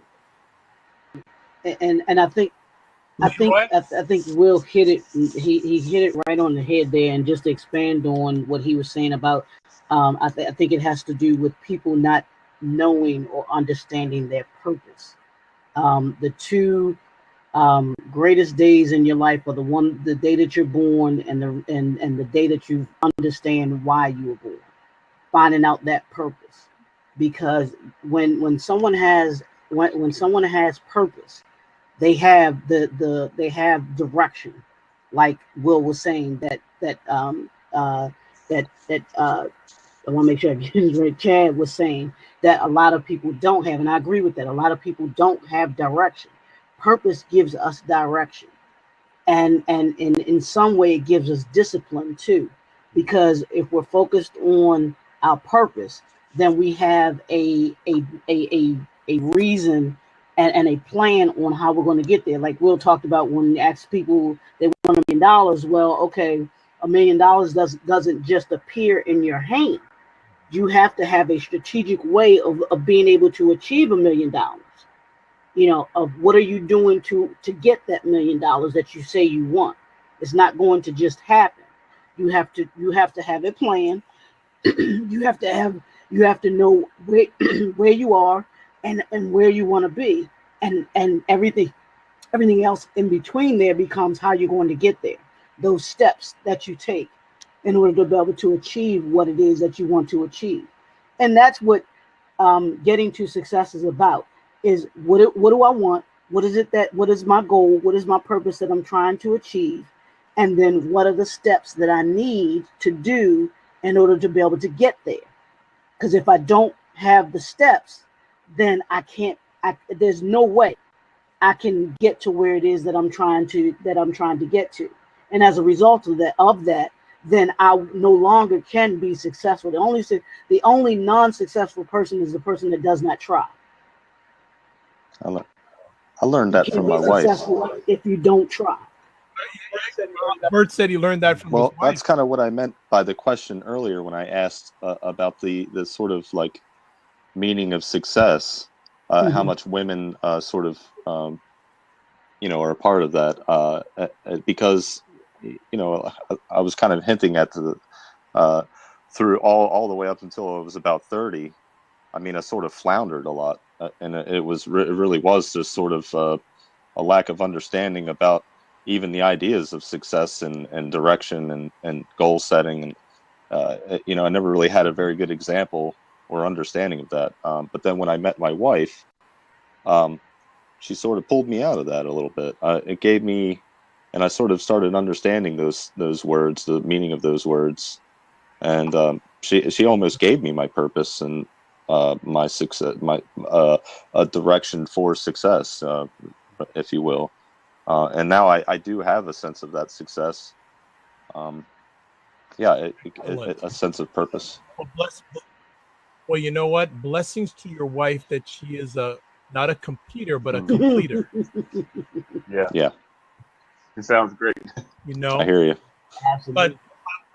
And I think Will hit it. He hit it right on the head there. And just to expand on what he was saying about, I think it has to do with people not knowing or understanding their purpose. The two greatest days in your life are the day that you're born and the day that you understand why you were born. Finding out that purpose, because when someone has purpose, they have they have direction, like Will was saying that I want to make sure I get this right. Chad was saying that a lot of people don't have, and I agree with that. A lot of people don't have direction. Purpose gives us direction, and in some way it gives us discipline too, because if we're focused on our purpose, then we have a reason and a plan on how we're going to get there. Like Will talked about, when you ask people they want $1 million, well, okay, $1 million doesn't just appear in your hand. You have to have a strategic way of being able to achieve $1 million. Of what are you doing to get that $1 million that you say you want. It's not going to just happen. You have to have a plan. you have to know where you are and where you want to be, and everything else in between there becomes how you're going to get there. Those steps that you take in order to be able to achieve what it is that you want to achieve. And that's what getting to success is about, is what do I want? What is my goal? What is my purpose that I'm trying to achieve? And then what are the steps that I need to do in order to be able to get there? Because if I don't have the steps, then there's no way I can get to where it is that I'm trying to get to. And as a result of that, then I no longer can be successful. The only non-successful person is the person that does not try. I learned that from my wife. If you don't try. Bert said he learned that from his wife. That's kind of what I meant by the question earlier when I asked about the sort of like meaning of success, how much women sort of are a part of that, because I was kind of hinting at through all the way up until I was about 30. I mean, I sort of floundered a lot, and it really was just sort of a lack of understanding about even the ideas of success and direction and goal setting, and I never really had a very good example or understanding of that. But then when I met my wife, she sort of pulled me out of that a little bit. It gave me, and I sort of started understanding those words, the meaning of those words, and she almost gave me my purpose and my success, a direction for success, if you will. And now I do have a sense of that success. A sense of purpose. Well, you know what? Blessings to your wife that she is not a completer, but a completer. Yeah. It sounds great. I hear you. Absolutely. But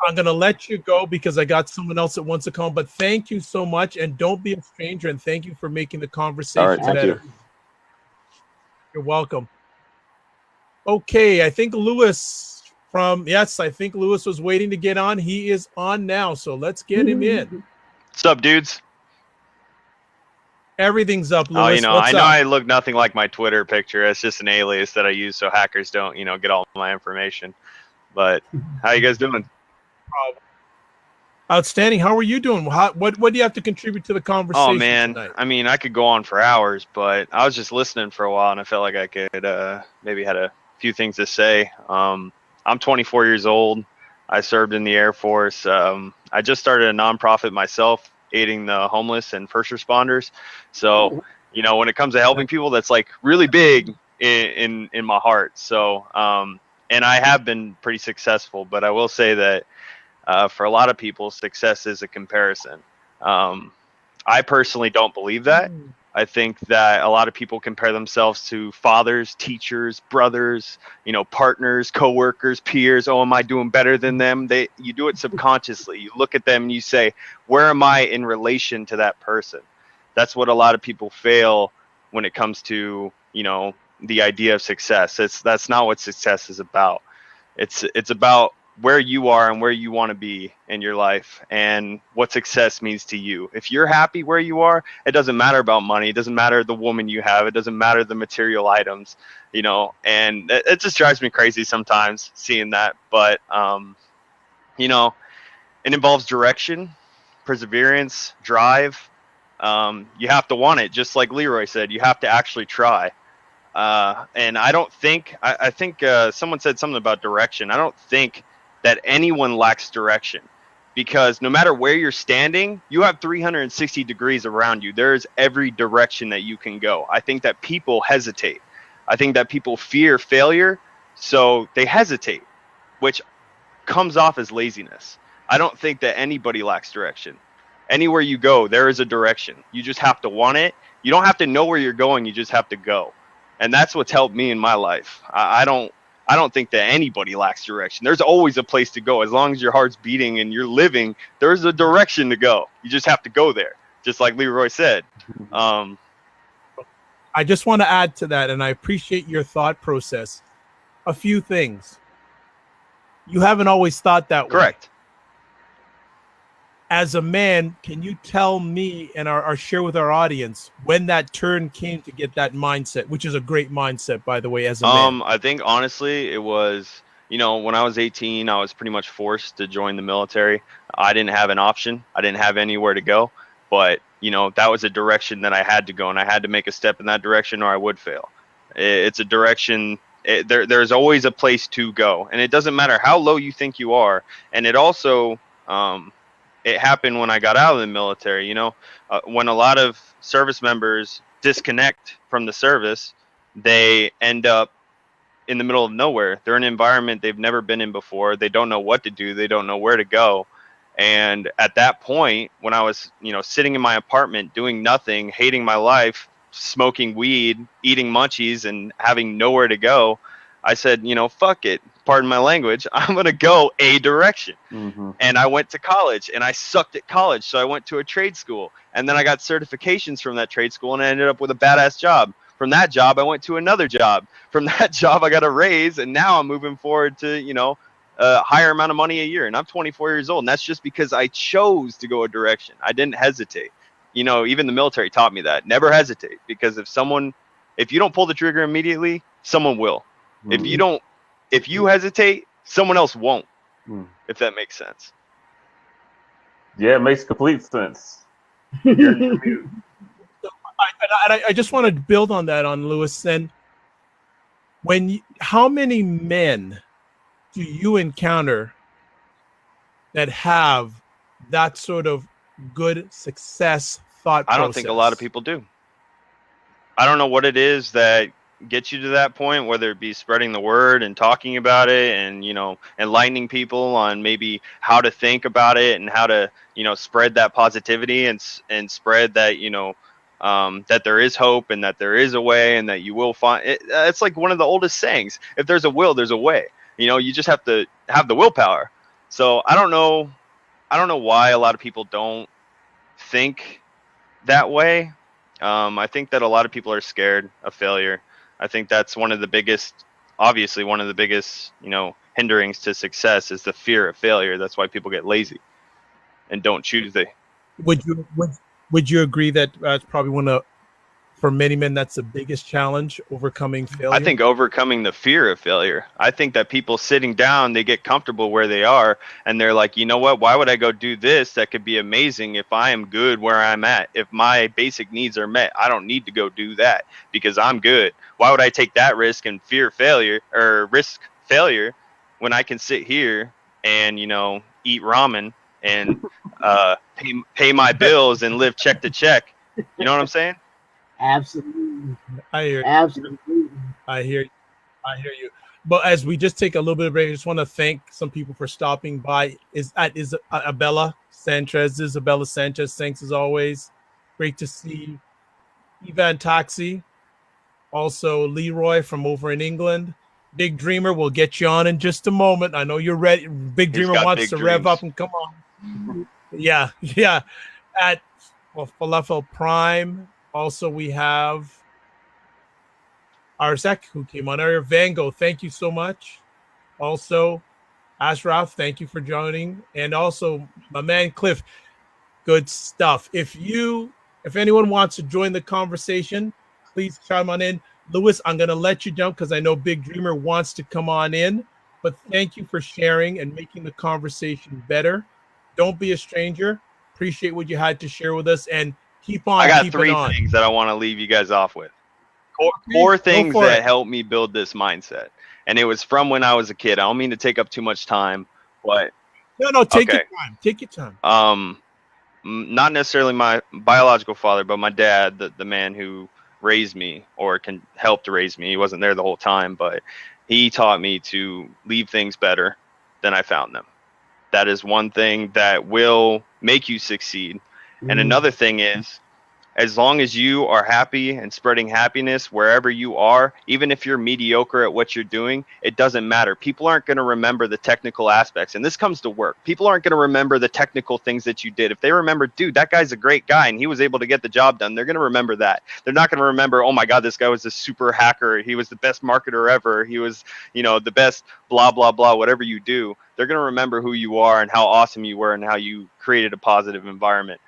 I'm going to let you go because I got someone else that wants to come. But thank you so much. And don't be a stranger. And thank you for making the conversation better. You. You're welcome. Okay. I think Lewis was waiting to get on. He is on now. So let's get him in. What's up, dudes? Everything's up, Lewis. I know I look nothing like my Twitter picture. It's just an alias that I use so hackers don't, get all my information. But how you guys doing? Outstanding. How are you doing? What do you have to contribute to the conversation? Oh man, tonight? I mean, I could go on for hours, but I was just listening for a while, and I felt like I could maybe had a few things to say. I'm 24 years old. I served in the Air Force. I just started a nonprofit myself, aiding the homeless and first responders. So, when it comes to helping people, that's like really big in my heart. So, and I have been pretty successful, but I will say that for a lot of people, success is a comparison. I personally don't believe that. I think that a lot of people compare themselves to fathers, teachers, brothers, partners, coworkers, peers. Oh, am I doing better than them? You do it subconsciously. You look at them and you say, where am I in relation to that person? That's what a lot of people fail when it comes to, the idea of success. That's not what success is about. It's about where you are and where you want to be in your life and what success means to you. If you're happy where you are, it doesn't matter about money. It doesn't matter the woman you have. It doesn't matter the material items, and it just drives me crazy sometimes seeing that. But, it involves direction, perseverance, drive. You have to want it. Just like Leroy said, you have to actually try. And I don't think, I think someone said something about direction. I don't think that anyone lacks direction, because no matter where you're standing, you have 360 degrees around you. There's every direction that you can go. I think that people hesitate. I think that people fear failure, so they hesitate, which comes off as laziness. I don't think that anybody lacks direction. Anywhere you go, there is a direction. You just have to want it. You don't have to know where you're going. You just have to go. And that's what's helped me in my life. I don't think that anybody lacks direction. There's always a place to go. As long as your heart's beating and you're living, there's a direction to go. You just have to go there, just like Leroy said. I just want to add to that, and I appreciate your thought process. A few things. You haven't always thought that way. Correct. As a man, can you tell me and our share with our audience when that turn came to get that mindset, which is a great mindset, by the way, as a man? I think honestly it was, when I was 18, I was pretty much forced to join the military. I didn't have an option. I didn't have anywhere to go, but that was a direction that I had to go, and I had to make a step in that direction or I would fail. It's a direction. There's always a place to go, and it doesn't matter how low you think you are. And it also, it happened when I got out of the military. When a lot of service members disconnect from the service, they end up in the middle of nowhere. They're in an environment they've never been in before. They don't know what to do. They don't know where to go. And at that point, when I was, sitting in my apartment, doing nothing, hating my life, smoking weed, eating munchies, and having nowhere to go, I said, fuck it. Pardon my language. I'm going to go a direction. Mm-hmm. And I went to college, and I sucked at college. So I went to a trade school, and then I got certifications from that trade school, and I ended up with a badass job. From that job, I went to another job. From that job, I got a raise, and now I'm moving forward to, a higher amount of money a year. And I'm 24 years old, and that's just because I chose to go a direction. I didn't hesitate. Even the military taught me that. Never hesitate, because if you don't pull the trigger immediately, someone will. Mm-hmm. If you hesitate, someone else won't. If that makes sense. Yeah, it makes complete sense. I just want to build on that, on Lewis. Then, how many men do you encounter that have that sort of good success thought process? I don't think a lot of people do. I don't know what it is that get you to that point, whether it be spreading the word and talking about it and enlightening people on maybe how to think about it and how to spread that positivity and spread that that there is hope and that there is a way and that you will find it. It's like one of the oldest sayings: if there's a will, there's a way. You just have to have the willpower. So I don't know why a lot of people don't think that way. I think that a lot of people are scared of failure. I think that's one of the biggest hinderings to success is the fear of failure. That's why people get lazy and don't choose. Would you agree that that's probably for many men, that's the biggest challenge, overcoming failure? I think overcoming the fear of failure. I think that people sitting down, they get comfortable where they are, and they're like, you know what? Why would I go do this? That could be amazing if I am good where I'm at. If my basic needs are met, I don't need to go do that because I'm good. Why would I take that risk and fear failure or risk failure when I can sit here and, eat ramen and pay my bills and live check to check? You know what I'm saying? Absolutely. I hear you. Absolutely. I hear you. But as we just take a little bit of break, I just want to thank some people for stopping by. Isabella Sanchez, thanks as always. Great to see Ivan Taxi. Also, Leroy from over in England. Big Dreamer, we'll get you on in just a moment. I know you're ready. Big Dreamer wants to rev up and come on. Yeah. At Falafel Prime. Also, we have Arzek, who came on earlier. Vango, thank you so much. Also, Ashraf, thank you for joining. And also, my man Cliff, good stuff. If anyone wants to join the conversation, please chime on in. Lewis, I'm going to let you jump because I know Big Dreamer wants to come on in. But thank you for sharing and making the conversation better. Don't be a stranger. Appreciate what you had to share with us. And keep on. I got three things that I want to leave you guys off with. Four things that helped me build this mindset. And it was from when I was a kid. I don't mean to take up too much time, but no, take your time. Take your time. Not necessarily my biological father, but my dad, the man who raised me or helped to raise me. He wasn't there the whole time, but he taught me to leave things better than I found them. That is one thing that will make you succeed. And another thing is, as long as you are happy and spreading happiness wherever you are, even if you're mediocre at what you're doing, it doesn't matter. People aren't going to remember the technical aspects. And this comes to work. People aren't going to remember the technical things that you did. If they remember, dude, that guy's a great guy and he was able to get the job done, they're going to remember that. They're not going to remember, oh my God, this guy was a super hacker. He was the best marketer ever. He was, the best blah, blah, blah, whatever you do. They're going to remember who you are and how awesome you were and how you created a positive environment.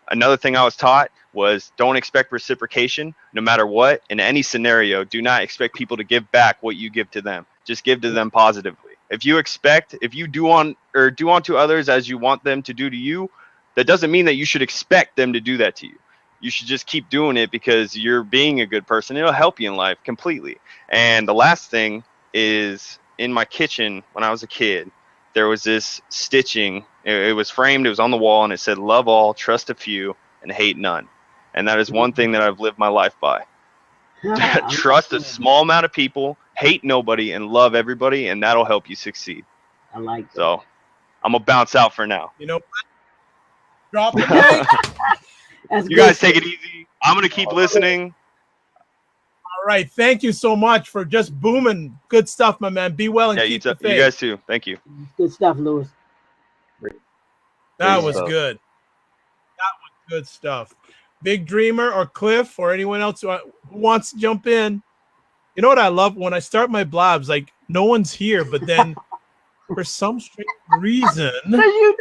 Another thing I was taught was don't expect reciprocation no matter what. In any scenario, do not expect people to give back what you give to them. Just give to them positively. If you do unto others as you want them to do to you, that doesn't mean that you should expect them to do that to you. You should just keep doing it because you're being a good person. It'll help you in life completely. And the last thing is, in my kitchen when I was a kid, there was this stitching. It was framed, it was on the wall, and it said, love all, trust a few, and hate none. And that is one thing that I've lived my life by. Trust a small amount of people, hate nobody, and love everybody, and that'll help you succeed. I like that. So I'm going to bounce out for now. You know what? Drop the mic. You guys take it easy. I'm going to keep listening. All right. Thank you so much for just booming. Good stuff, my man. Be well and keep the faith. You guys too. Thank you. Good stuff, Lewis. That was good. That was good stuff. Big Dreamer or Cliff or anyone else who wants to jump in. You know what I love? When I start my blabs, like no one's here, but then for some strange reason, you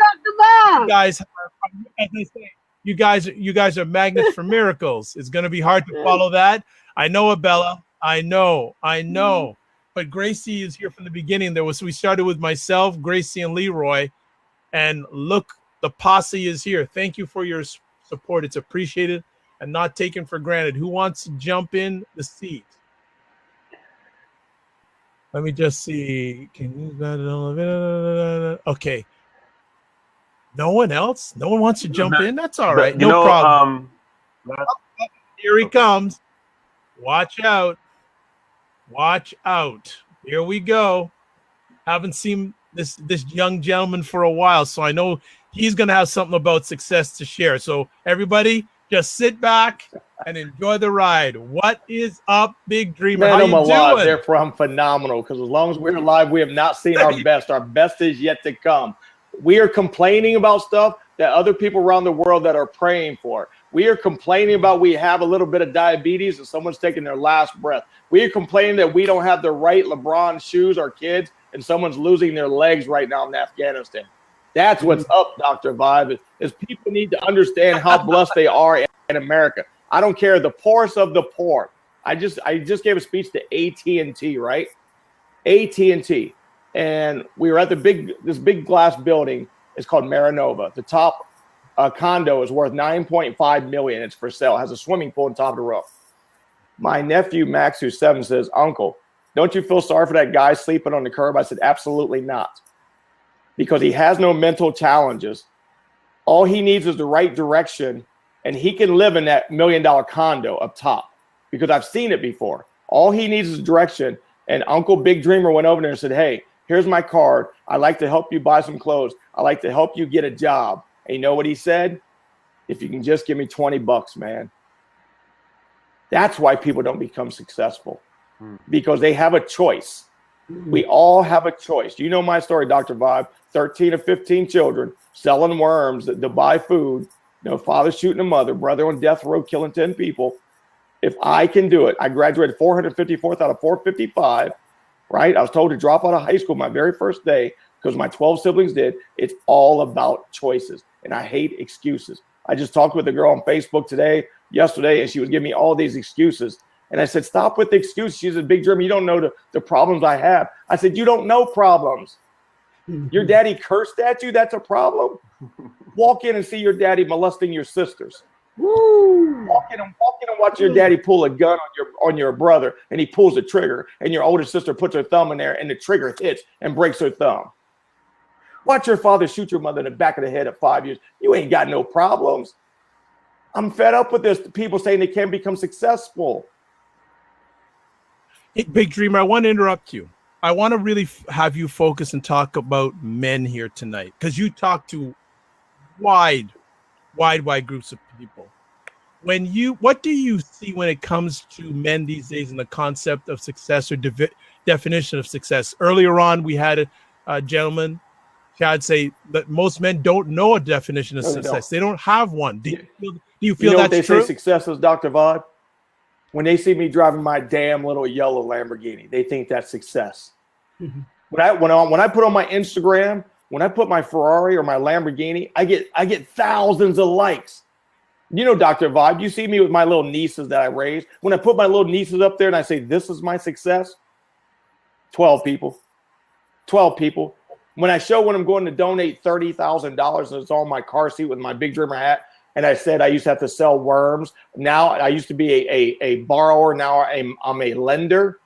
guys, as I say, you guys are magnets for miracles. It's going to be hard to follow that. I know, Abella. I know. But Gracie is here from the beginning. We started with myself, Gracie, and Leroy, and look, the posse is here. Thank you for your support. It's appreciated and not taken for granted. Who wants to jump in the seat? Let me just see. Okay. No one else? No one wants to jump in? That's all right. No problem. Here he comes. Watch out. Watch out. Here we go. Haven't seen this young gentleman for a while, so I know he's going to have something about success to share. So everybody, just sit back and enjoy the ride. What is up, Big Dreamer? Man, how I'm you alive. doing? Therefore, I'm phenomenal because as long as we're alive, we have not seen our best. Our best is yet to come. We are complaining about stuff that other people around the world that are praying for. We are complaining about we have a little bit of diabetes and someone's taking their last breath. We are complaining that we don't have the right LeBron shoes, our kids, and someone's losing their legs right now in Afghanistan. That's what's up, Dr. Vibe, is people need to understand how blessed they are in America. I don't care, the poorest of the poor. I just gave a speech to AT&T, right? AT&T. And we were at this big glass building. It's called Marinova. The top condo is worth $9.5 million. It's for sale. It has a swimming pool on top of the roof. My nephew, Max, who's 7, says, Uncle, don't you feel sorry for that guy sleeping on the curb? I said, absolutely not. Because he has no mental challenges. All he needs is the right direction, and he can live in that $1 million condo up top because I've seen it before. All he needs is direction, And Uncle Big Dreamer went over there and said, hey, here's my card. I'd like to help you buy some clothes. I'd like to help you get a job. And you know what he said? If you can just give me $20, man. That's why people don't become successful, because they have a choice. We all have a choice. You know my story, Dr. Vibe. 13 or 15 children selling worms to buy food. Father shooting a mother, brother on death row, killing 10 people. If I can do it, I graduated 454th out of 455, right? I was told to drop out of high school my very first day because my 12 siblings did. It's all about choices, and I hate excuses. I just talked with a girl on Facebook yesterday, and she was giving me all these excuses. And I said, stop with the excuses. She said, Big Dreamer, you don't know the problems I have. I said, you don't know problems. Your daddy cursed at you? That's a problem? Walk in and see your daddy molesting your sisters. Woo. Walk in and watch your daddy pull a gun on your brother, and he pulls the trigger, and your older sister puts her thumb in there, and the trigger hits and breaks her thumb. Watch your father shoot your mother in the back of the head at 5 years. You ain't got no problems. I'm fed up with this. People saying they can't become successful. Hey, Big Dreamer, I want to interrupt you. I want to really have you focus and talk about men here tonight, because you talk to wide groups of people. What do you see when it comes to men these days in the concept of success or definition of success? Earlier on, we had a gentleman, Chad, say that most men don't know a definition of success. They don't have one. Do you feel what that's they true? say success is, Dr. Vibe? When they see me driving my damn little yellow Lamborghini, they think that's success. Mm-hmm. When I put on my Instagram, when I put my Ferrari or my Lamborghini, I get thousands of likes. Dr. Vibe, you see me with my little nieces that I raised. When I put my little nieces up there and I say, this is my success, 12 people. 12 people. When I show when I'm going to donate $30,000 and it's on my car seat with my Big Dreamer hat, and I said I used to have to sell worms. Now I used to be a borrower. Now I'm a lender.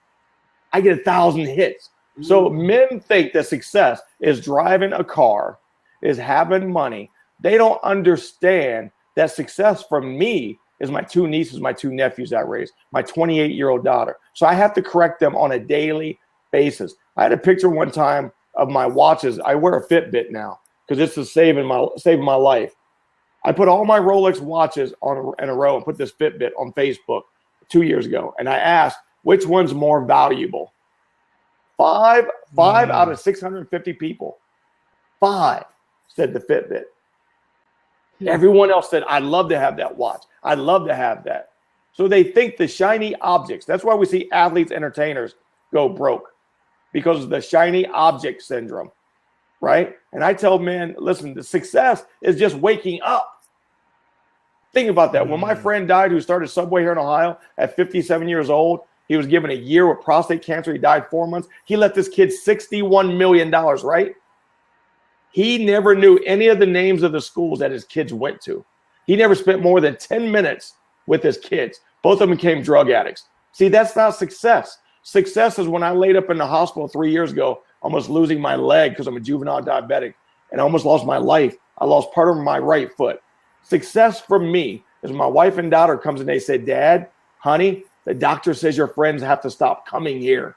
I get 1,000 hits. So men think that success is driving a car, is having money. They don't understand that success for me is my 2 nieces, my 2 nephews I raised, my 28-year-old daughter. So I have to correct them on a daily basis. I had a picture one time of my watches. I wear a Fitbit now because this is saving my life. I put all my Rolex watches in a row and put this Fitbit on Facebook 2 years ago. And I asked, which one's more valuable? Five out of 650 people. 5 said the Fitbit. Everyone else said, I'd love to have that watch. I'd love to have that. So they think the shiny objects. That's why we see athletes, entertainers go broke, because of the shiny object syndrome. Right? And I tell men, listen, the success is just waking up. Think about that. When my friend died, who started Subway here in Ohio at 57 years old, he was given a year with prostate cancer. He died 4 months. He left this kid $61 million, right? He never knew any of the names of the schools that his kids went to. He never spent more than 10 minutes with his kids. Both of them became drug addicts. See, that's not success. Success is when I laid up in the hospital 3 years ago, almost losing my leg because I'm a juvenile diabetic, and I almost lost my life. I lost part of my right foot. Success for me is when my wife and daughter comes and they say, Dad, honey, the doctor says your friends have to stop coming here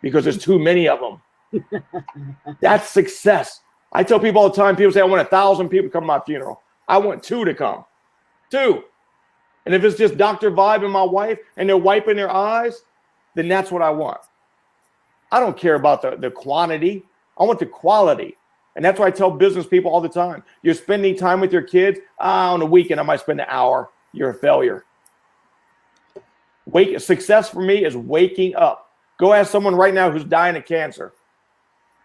because there's too many of them. That's success. I tell people all the time, people say, I want 1,000 people to come to my funeral. I want 2 to come. 2. And if it's just Dr. Vibe and my wife and they're wiping their eyes, then that's what I want. I don't care about the quantity. I want the quality. And that's why I tell business people all the time. You're spending time with your kids. On a weekend, I might spend an hour. You're a failure. Success for me is waking up. Go ask someone right now who's dying of cancer.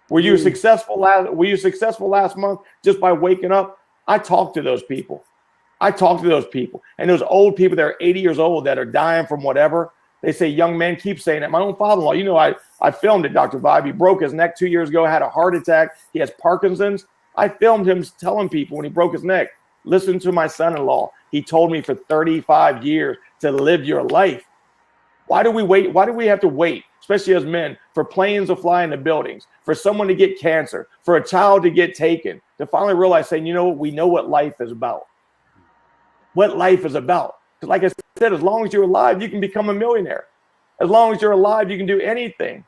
Were you successful last month just by waking up? I talk to those people. And those old people that are 80 years old that are dying from whatever, they say, young men keep saying that. My own father-in-law, I filmed it, Dr. Vibe. He broke his neck 2 years ago, had a heart attack. He has Parkinson's. I filmed him telling people when he broke his neck, listen to my son-in-law. He told me for 35 years to live your life. Why do we wait? Why do we have to wait, especially as men, for planes to fly into buildings, for someone to get cancer, for a child to get taken, to finally realize saying, you know what, we know what life is about. What life is about. Because like I said, as long as you're alive, you can become a millionaire. As long as you're alive, you can do anything.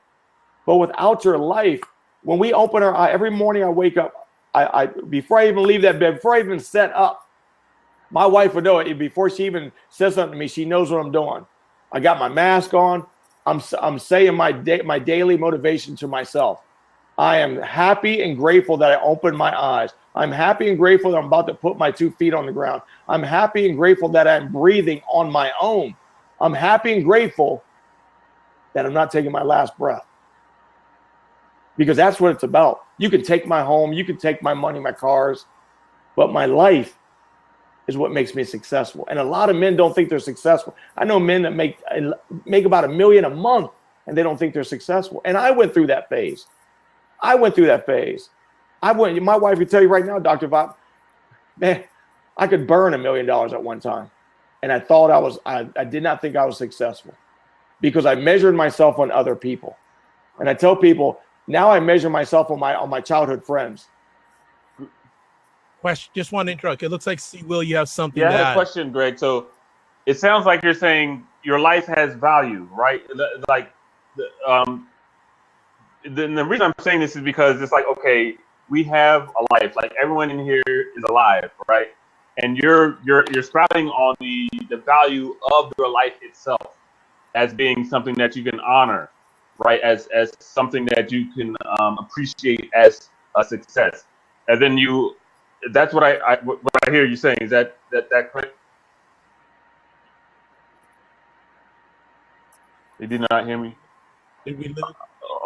But without your life, when we open our eye, every morning I wake up, I before I even leave that bed, before I even set up, my wife would know it. Before she even says something to me, she knows what I'm doing. I got my mask on. I'm saying my daily motivation to myself. I am happy and grateful that I opened my eyes. I'm happy and grateful that I'm about to put my 2 feet on the ground. I'm happy and grateful that I'm breathing on my own. I'm happy and grateful that I'm not taking my last breath. Because that's what it's about. You can take my home, you can take my money, my cars, but my life is what makes me successful. And a lot of men don't think they're successful. I know men that make about $1 million a month and they don't think they're successful. And I went through that phase. My wife could tell you right now, Dr. Bob, man, I could burn $1 million at one time. And I thought I did not think I was successful because I measured myself on other people. And I tell people, now I measure myself on my childhood friends. Question. Just want to interrupt. It looks like Will, you have something. Yeah, to I have add. a question, Greg. So it sounds like you're saying your life has value, right? Like, the reason I'm saying this is because it's like, okay, we have a life. Like everyone in here is alive, right? And you're spouting on the value of your life itself as being something that you can honor, right? As something that you can appreciate as a success. And then that's what I hear you saying. Is that correct? They did not hear me. Did we lose?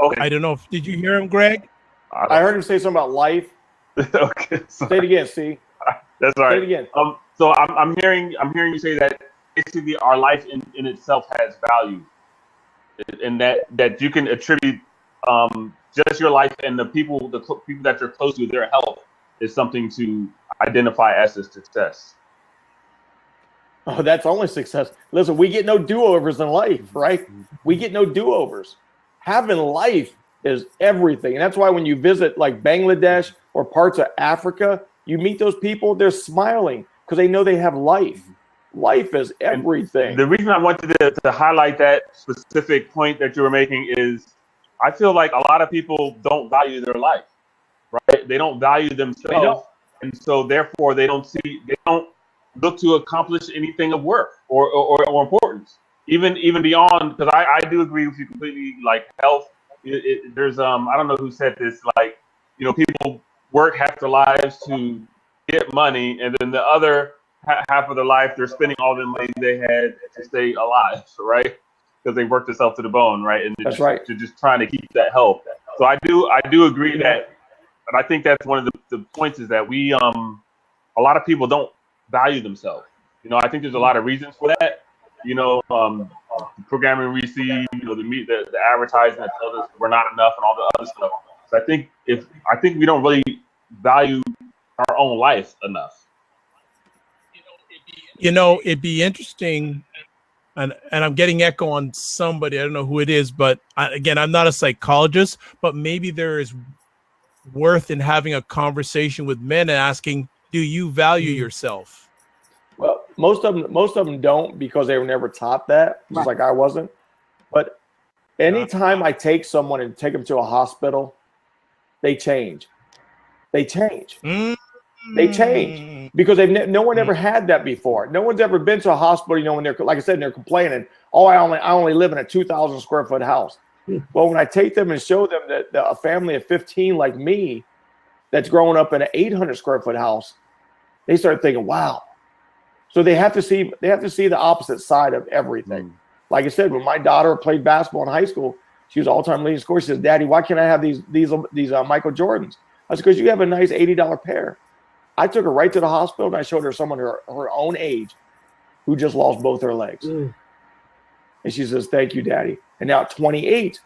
Okay. I don't know. Did you hear him, Greg? I heard him say something about life. Okay. Sorry. Say it again, see. That's all right. Say it again. So I'm hearing you say that basically our life in itself has value, and that you can attribute just your life and the people that you're close to, their health is something to identify as a success. Oh, that's only success. Listen, we get no do-overs in life, right? We get no do-overs. Having life is everything. And that's why when you visit like Bangladesh or parts of Africa, you meet those people, they're smiling because they know they have life. Life is everything. And the reason I wanted to highlight that specific point that you were making is I feel like a lot of people don't value their life, right? They don't value themselves. And so therefore they don't look to accomplish anything of worth or importance. Even beyond, because I do agree with you completely, like health, there's I don't know who said this, like, people work half their lives to get money, and then the other half of their life they're spending all the money they had to stay alive, right? Because they worked themselves to the bone, right? And that's right. To just trying to keep that health. So I do agree that, and I think that's one of the points is that we a lot of people don't value themselves. I think there's a lot of reasons for that. The programming we see, the advertising that tells us we're not enough and all the other stuff. So I think we don't really value our own life enough. It'd be interesting, and I'm getting echo on somebody. I don't know who it is, but again, I'm not a psychologist, but maybe there is worth in having a conversation with men and asking, do you value yourself? Well, most of them don't because they were never taught that, just like I wasn't. But anytime I take someone and take them to a hospital, they change. They change. They change because no one ever had that before. No one's ever been to a hospital. When they're, like I said, they're complaining, oh, I only live in a 2,000 square foot house. Well, when I take them and show them that a family of 15 like me that's growing up in an 800 square foot house, they start thinking, wow. So they have to see the opposite side of everything. Like I said, when my daughter played basketball in high school, she was all-time leading scorer. She says, "Daddy, why can't I have these Michael Jordans?" I said, "Because you have a nice $80 pair." I took her right to the hospital and I showed her someone her own age who just lost both her legs. And she says, "Thank you, Daddy." And now at 28,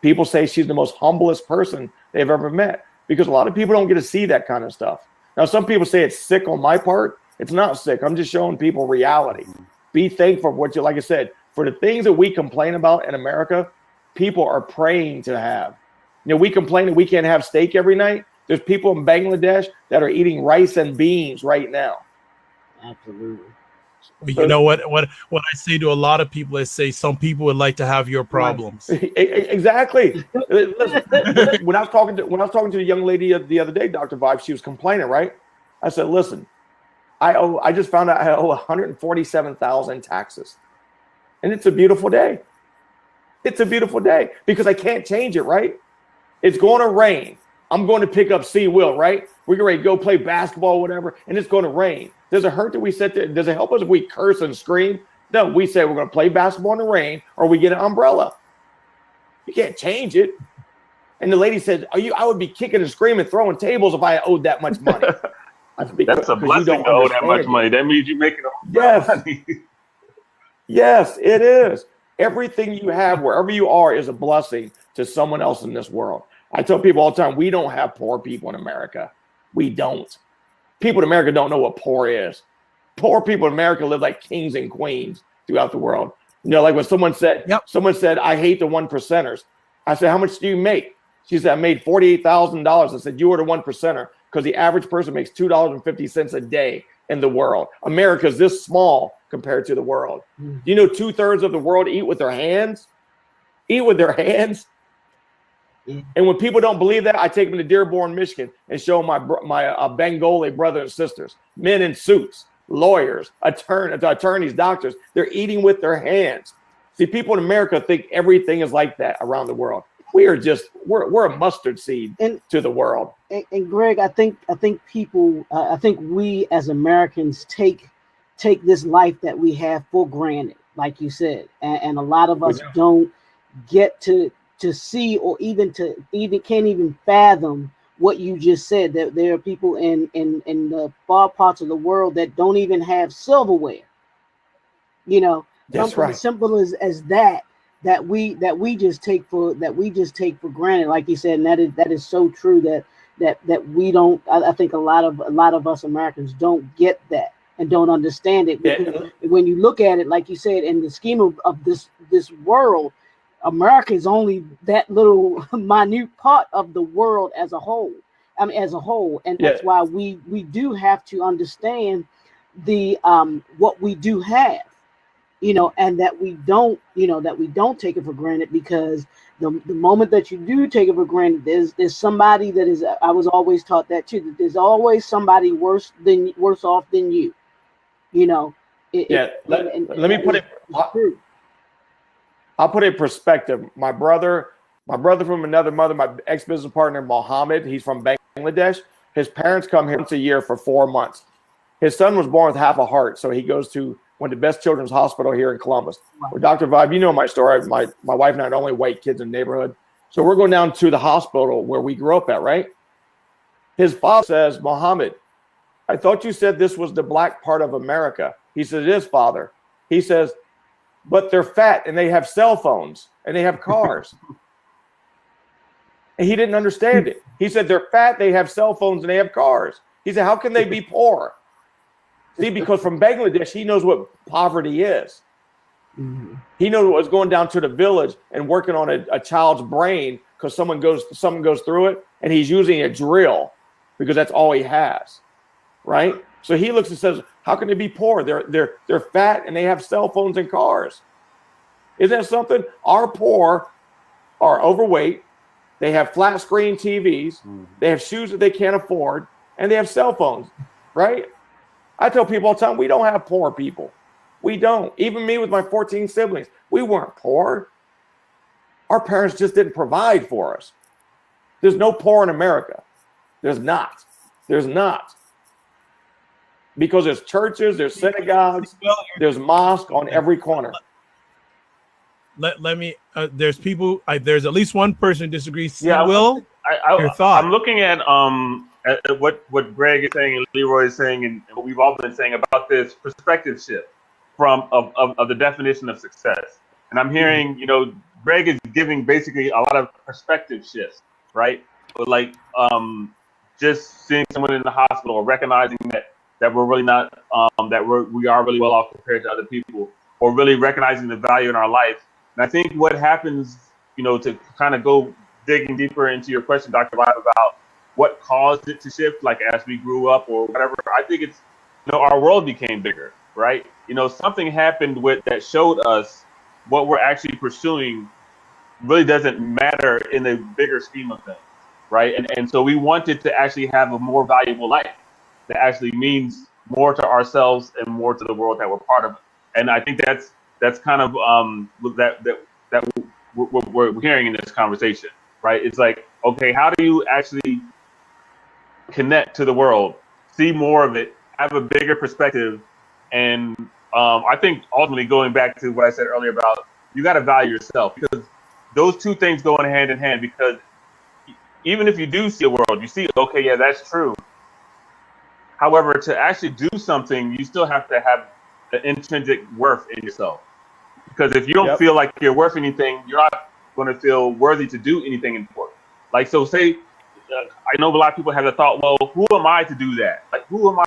people say she's the most humblest person they've ever met because a lot of people don't get to see that kind of stuff. Now, some people say it's sick on my part. It's not sick. I'm just showing people reality. Be thankful for like I said, for the things that we complain about in America, people are praying to have. We complain that we can't have steak every night. There's people in Bangladesh that are eating rice and beans right now. Absolutely. You know what I say to a lot of people is say some people would like to have your problems. Exactly. Listen, when I was talking to the young lady the other day, Dr. Vibe, she was complaining, right? I said, listen, I just found out I owe 147,000 taxes. And it's a beautiful day. It's a beautiful day because I can't change it, right? It's going to rain. I'm going to pick up C. Will, right? We're ready to go play basketball or whatever, and it's going to rain. Does it hurt that we sit there? Does it help us if we curse and scream? No, we say we're going to play basketball in the rain or we get an umbrella. You can't change it. And the lady said, I would be kicking and screaming, throwing tables if I owed that much money. That's a blessing to owe that much money. That means you're making money. Yes, it is. Everything you have, wherever you are, is a blessing to someone else in this world. I tell people all the time, we don't have poor people in America. We don't. People in America don't know what poor is. Poor people in America live like kings and queens throughout the world. You know, like when someone said, I hate the 1%ers. I said, how much do you make? She said, I made $48,000. I said, you are the 1%er because the average person makes $2.50 a day in the world. America is this small compared to the world. You know, 2/3 of the world eat with their hands. Eat with their hands. And when people don't believe that, I take them to Dearborn, Michigan, and show them my Bengali brothers and sisters, men in suits, lawyers, attorneys, doctors. They're eating with their hands. See, people in America think everything is like that around the world. We are just we're a mustard seed to the world. And Greg, I think people, I think we as Americans take this life that we have for granted, like you said, and a lot of us don't get to see or even can't even fathom what you just said, that there are people in the far parts of the world that don't even have silverware. You know, that's something right. as simple as that we just take for granted, like you said, and that is so true that we don't. I think a lot of us Americans don't get that and don't understand it, because when you look at it, like you said, in the scheme of this world, America is only that little minute part of the world as a whole. I mean, as a whole, and that's why we do have to understand the what we do have, you know, and that we don't take it for granted, because the moment that you do take it for granted, there's somebody that is. I was always taught that too. That there's always somebody worse off than you. You know. Let me put it. I'll put it in perspective. My brother from another mother, my ex-business partner, Mohammed, he's from Bangladesh. His parents come here once a year for 4 months. His son was born with half a heart, so he goes to one of the best children's hospital here in Columbus. Where Dr. Vibe, you know my story. My wife and I are the only white kids in the neighborhood. So we're going down to the hospital where we grew up at, right? His father says, Mohammed, I thought you said this was the black part of America. He said, it is, father. He says, but they're fat and they have cell phones and they have cars. And he didn't understand it. He said, they're fat, they have cell phones and they have cars. He said, how can they be poor? See, because from Bangladesh, he knows what poverty is. Mm-hmm. He knows what's going down to the village and working on a child's brain because someone goes through it, and he's using a drill because that's all he has, right? So he looks and says, how can they be poor? They're fat and they have cell phones and cars. Isn't that something? Our poor are overweight. They have flat screen TVs. They have shoes that they can't afford, and they have cell phones, right? I tell people all the time, we don't have poor people. We don't. Even me with my 14 siblings, we weren't poor. Our parents just didn't provide for us. There's no poor in America. There's not. There's not. Because there's churches, there's synagogues, there's mosques on every corner. Let me. There's people. There's at least one person who disagrees. Yeah, Will, your thought? I'm looking at what Greg is saying and Leroy is saying, and what we've all been saying about this perspective shift of the definition of success. And I'm hearing, Greg is giving basically a lot of perspective shifts, right? But like just seeing someone in the hospital, or recognizing that we're really not we are really well off compared to other people, or really recognizing the value in our life. And I think what happens, to kind of go digging deeper into your question, Dr. Vibe, about what caused it to shift, like as we grew up or whatever, I think it's, our world became bigger. right? You know, something happened with that showed us what we're actually pursuing really doesn't matter in the bigger scheme of things, right? And so we wanted to actually have a more valuable life that actually means more to ourselves and more to the world that we're part of. And I think that's kind of that we're hearing in this conversation, right? It's like, okay, how do you actually connect to the world, see more of it, have a bigger perspective, and I think ultimately going back to what I said earlier about you got to value yourself, because those two things go hand in hand. Because even if you do see a world, you see, okay, yeah, that's true. However, to actually do something, you still have to have the intrinsic worth in yourself. Because if you don't feel like you're worth anything, you're not going to feel worthy to do anything important. Like, so say, I know a lot of people have the thought, well, who am I to do that? Like, who am I?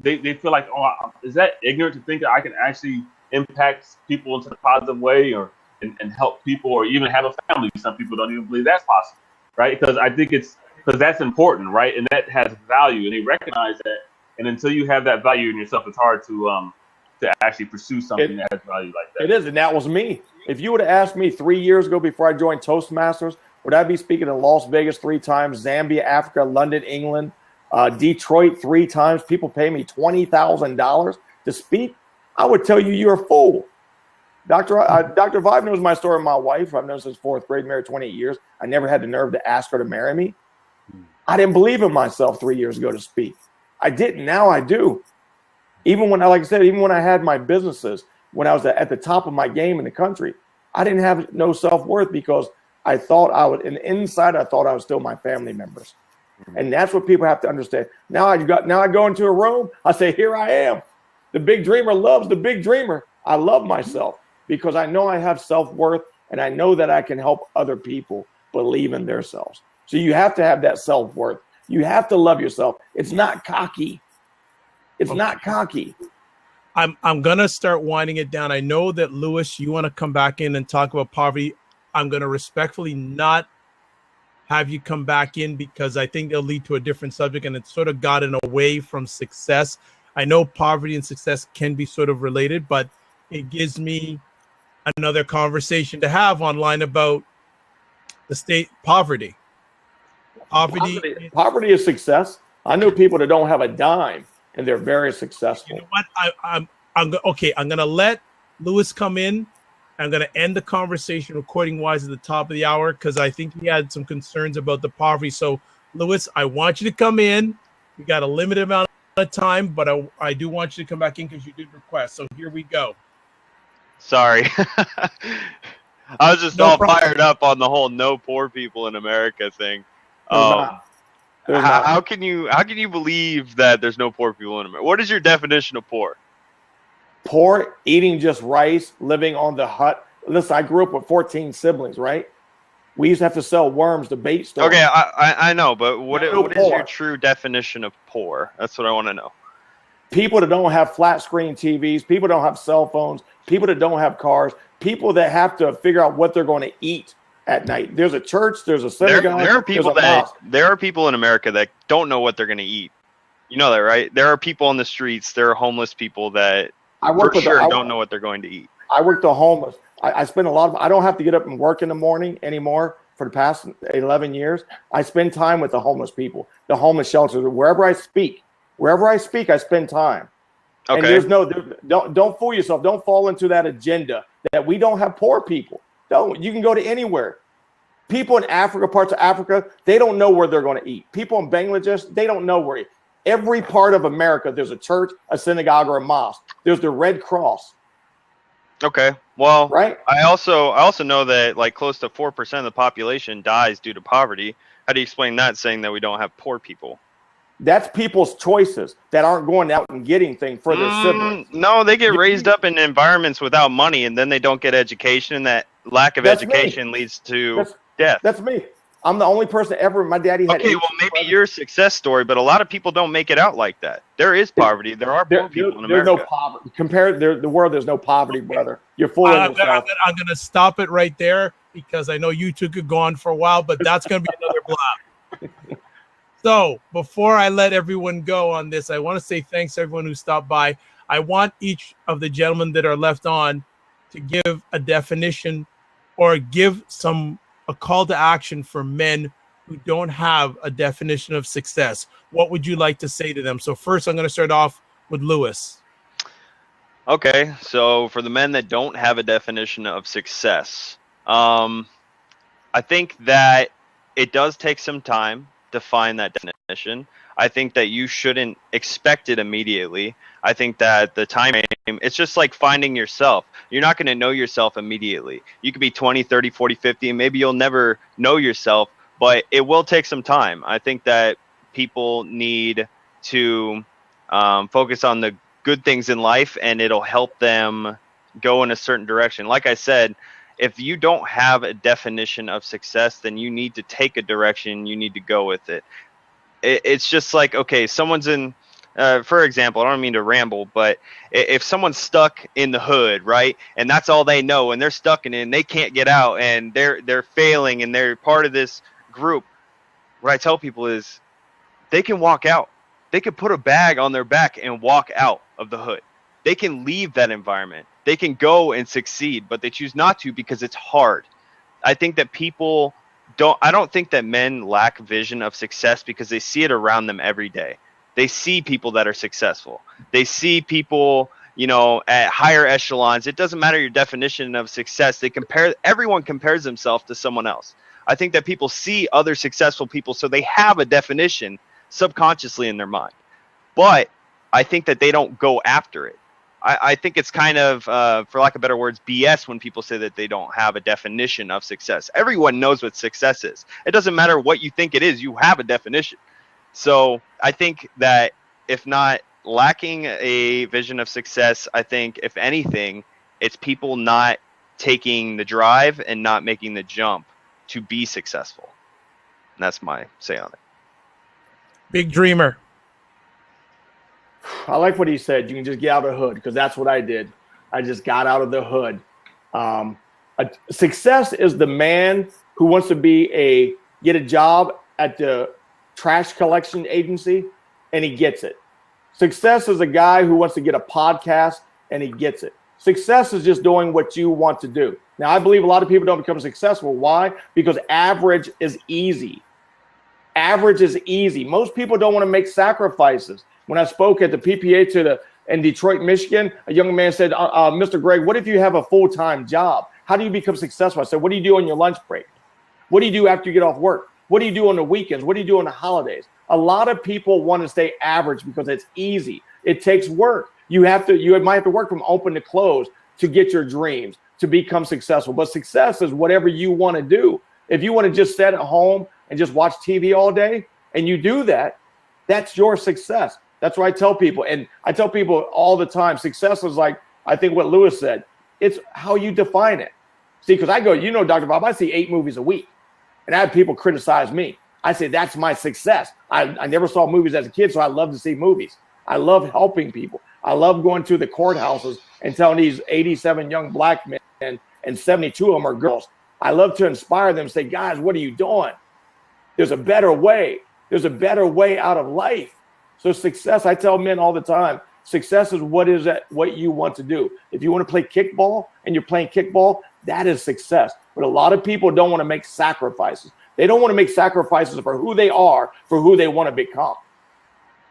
They feel like, oh, is that ignorant to think that I can actually impact people in a positive way, or and help people, or even have a family? Some people don't even believe that's possible, right? Because I think because that's important, right? And that has value, and they recognize that. And until you have that value in yourself, it's hard to actually pursue something that has value like that. It is, and that was me. If you would have asked me 3 years ago before I joined Toastmasters, would I be speaking in Las Vegas 3 times, Zambia, Africa, London, England, Detroit 3 times? People pay me $20,000 to speak. I would tell you you're a fool. Dr. Vibe knows my story. My wife, I've known since 4th grade, married 28 years. I never had the nerve to ask her to marry me. I didn't believe in myself 3 years ago to speak. I didn't. Now I do. Even when I had my businesses, when I was at the top of my game in the country, I didn't have no self-worth, because I thought I would, and inside I thought I was still my family members. And that's what people have to understand. Now I go into a room, I say, here I am. The big dreamer loves the big dreamer. I love myself because I know I have self-worth, and I know that I can help other people believe in themselves. So you have to have that self-worth. You have to love yourself. It's not cocky. It's not cocky. I'm gonna start winding it down. I know that Lewis, you want to come back in and talk about poverty. I'm gonna respectfully not have you come back in, because I think it'll lead to a different subject, and it's sort of gotten away from success. I know poverty and success can be sort of related, but it gives me another conversation to have online about the state poverty. Poverty is success. I know people that don't have a dime, and they're very successful. You know what? I'm gonna let Lewis come in. I'm gonna end the conversation recording wise at the top of the hour, because I think he had some concerns about the poverty. So, Lewis, I want you to come in. We got a limited amount of time, but I do want you to come back in because you did request. So here we go. Sorry. I was just all fired up on the whole no poor people in America thing. How can you believe that there's no poor people in America? What is your definition of poor? Poor, eating just rice, living on the hut. Listen, I grew up with 14 siblings, right? We used to have to sell worms to bait stores. Okay, I know, but what is your true definition of poor? That's what I want to know. People that don't have flat screen TVs, people that don't have cell phones, people that don't have cars, people that have to figure out what they're going to eat at night. There's a church, there's a synagogue. There are people in America that don't know what they're going to eat. You know that, right? There are people on the streets. There are homeless people that don't know what they're going to eat. I work the homeless. I spend a lot of. I don't have to get up and work in the morning anymore for the past 11 years. I spend time with the homeless people, the homeless shelters. Wherever I speak, I spend time. Okay. And there's don't fool yourself. Don't fall into that agenda that we don't have poor people. You can go to anywhere. People in Africa, parts of Africa, they don't know where they're going to eat. People in Bangladesh, they don't know where. Every part of America, there's a church, a synagogue, or a mosque. There's the Red Cross. Okay. Well, right. I also know that like close to 4% of the population dies due to poverty. How do you explain that, saying that we don't have poor people? That's people's choices that aren't going out and getting things for their siblings. No, they get raised up in environments without money, and then they don't get education, and that lack of education leads to death. That's me. I'm the only person ever. My daddy had. Okay, well, maybe you're a success story, but a lot of people don't make it out like that. There is poverty. There are poor people in America. There's no poverty. Compared to the world, there's no poverty, brother. You're fooling yourself. I'm going to stop it right there, because I know you two could go on for a while, but that's going to be another block. So before I let everyone go on this, I want to say thanks to everyone who stopped by. I want each of the gentlemen that are left on to give a definition or give a call to action for men who don't have a definition of success. What would you like to say to them? So first, I'm going to start off with Lewis. Okay, so for the men that don't have a definition of success, I think that it does take some time to find that definition. I think that you shouldn't expect it immediately. I think that the time frame, it's just like finding yourself. You're not going to know yourself immediately. You could be 20, 30, 40, 50, and maybe you'll never know yourself, but it will take some time. I think that people need to focus on the good things in life, and it'll help them go in a certain direction. Like I said, if you don't have a definition of success, then you need to take a direction. You need to go with it. It's just like, okay, someone's in, for example, I don't mean to ramble, but if someone's stuck in the hood, right, and that's all they know, and they're stuck in it, and they can't get out, and they're failing, and they're part of this group, what I tell people is they can walk out. They can put a bag on their back and walk out of the hood. They can leave that environment. They can go and succeed, but they choose not to because it's hard. I think that people I don't think that men lack vision of success because they see it around them every day. They see people that are successful. They see people, at higher echelons. It doesn't matter your definition of success. Everyone compares themselves to someone else. I think that people see other successful people, so they have a definition subconsciously in their mind. But I think that they don't go after it. I think it's kind of, for lack of better words, BS when people say that they don't have a definition of success. Everyone knows what success is. It doesn't matter what you think it is. You have a definition. So I think that if not lacking a vision of success, I think if anything, it's people not taking the drive and not making the jump to be successful. And that's my say on it. Big Dreamer. I like what he said. You can just get out of the hood, because that's what I did. I just got out of the hood. Success is the man who wants to get a job at the trash collection agency, and he gets it. Success is a guy who wants to get a podcast, and he gets it. Success is just doing what you want to do. Now, I believe a lot of people don't become successful. Why? Because average is easy. Average is easy. Most people don't want to make sacrifices. When I spoke at the PPA in Detroit, Michigan, a young man said, Mr. Greg, what if you have a full-time job? How do you become successful? I said, what do you do on your lunch break? What do you do after you get off work? What do you do on the weekends? What do you do on the holidays? A lot of people want to stay average because it's easy. It takes work. You might have to work from open to close to get your dreams, to become successful. But success is whatever you want to do. If you want to just sit at home and just watch TV all day, and you do that, that's your success. That's what I tell people. And I tell people all the time, success is like, I think what Lewis said, it's how you define it. See, because I go, Dr. Bob, I see 8 movies a week. And I have people criticize me. I say, that's my success. I never saw movies as a kid, so I love to see movies. I love helping people. I love going to the courthouses and telling these 87 young black men, and 72 of them are girls. I love to inspire them, say, guys, what are you doing? There's a better way. There's a better way out of life. So success, I tell men all the time, success is what you want to do. If you want to play kickball and you're playing kickball, that is success. But a lot of people don't want to make sacrifices. They don't want to make sacrifices for who they are, for who they want to become.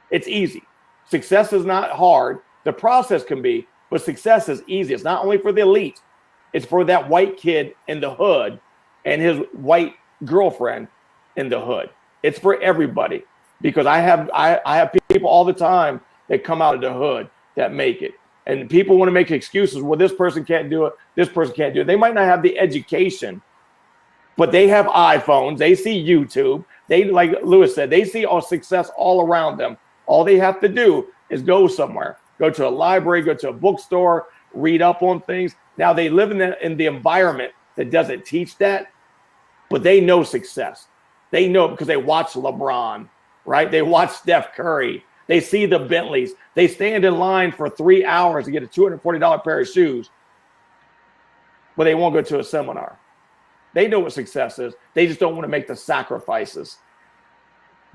It's easy. Success is not hard. The process can be, but success is easy. It's not only for the elite. It's for that white kid in the hood and his white girlfriend in the hood. It's for everybody. Because I have people all the time that come out of the hood that make it. And people want to make excuses. Well, this person can't do it. This person can't do it. They might not have the education, but they have iPhones. They see YouTube. They, like Lewis said, they see all success all around them. All they have to do is go somewhere. Go to a library, go to a bookstore, read up on things. Now, they live in the environment that doesn't teach that, but they know success. They know it because they watch LeBron. Right? They watch Steph Curry. They see the Bentleys. They stand in line for 3 hours to get a $240 pair of shoes, but they won't go to a seminar. They know what success is. They just don't want to make the sacrifices.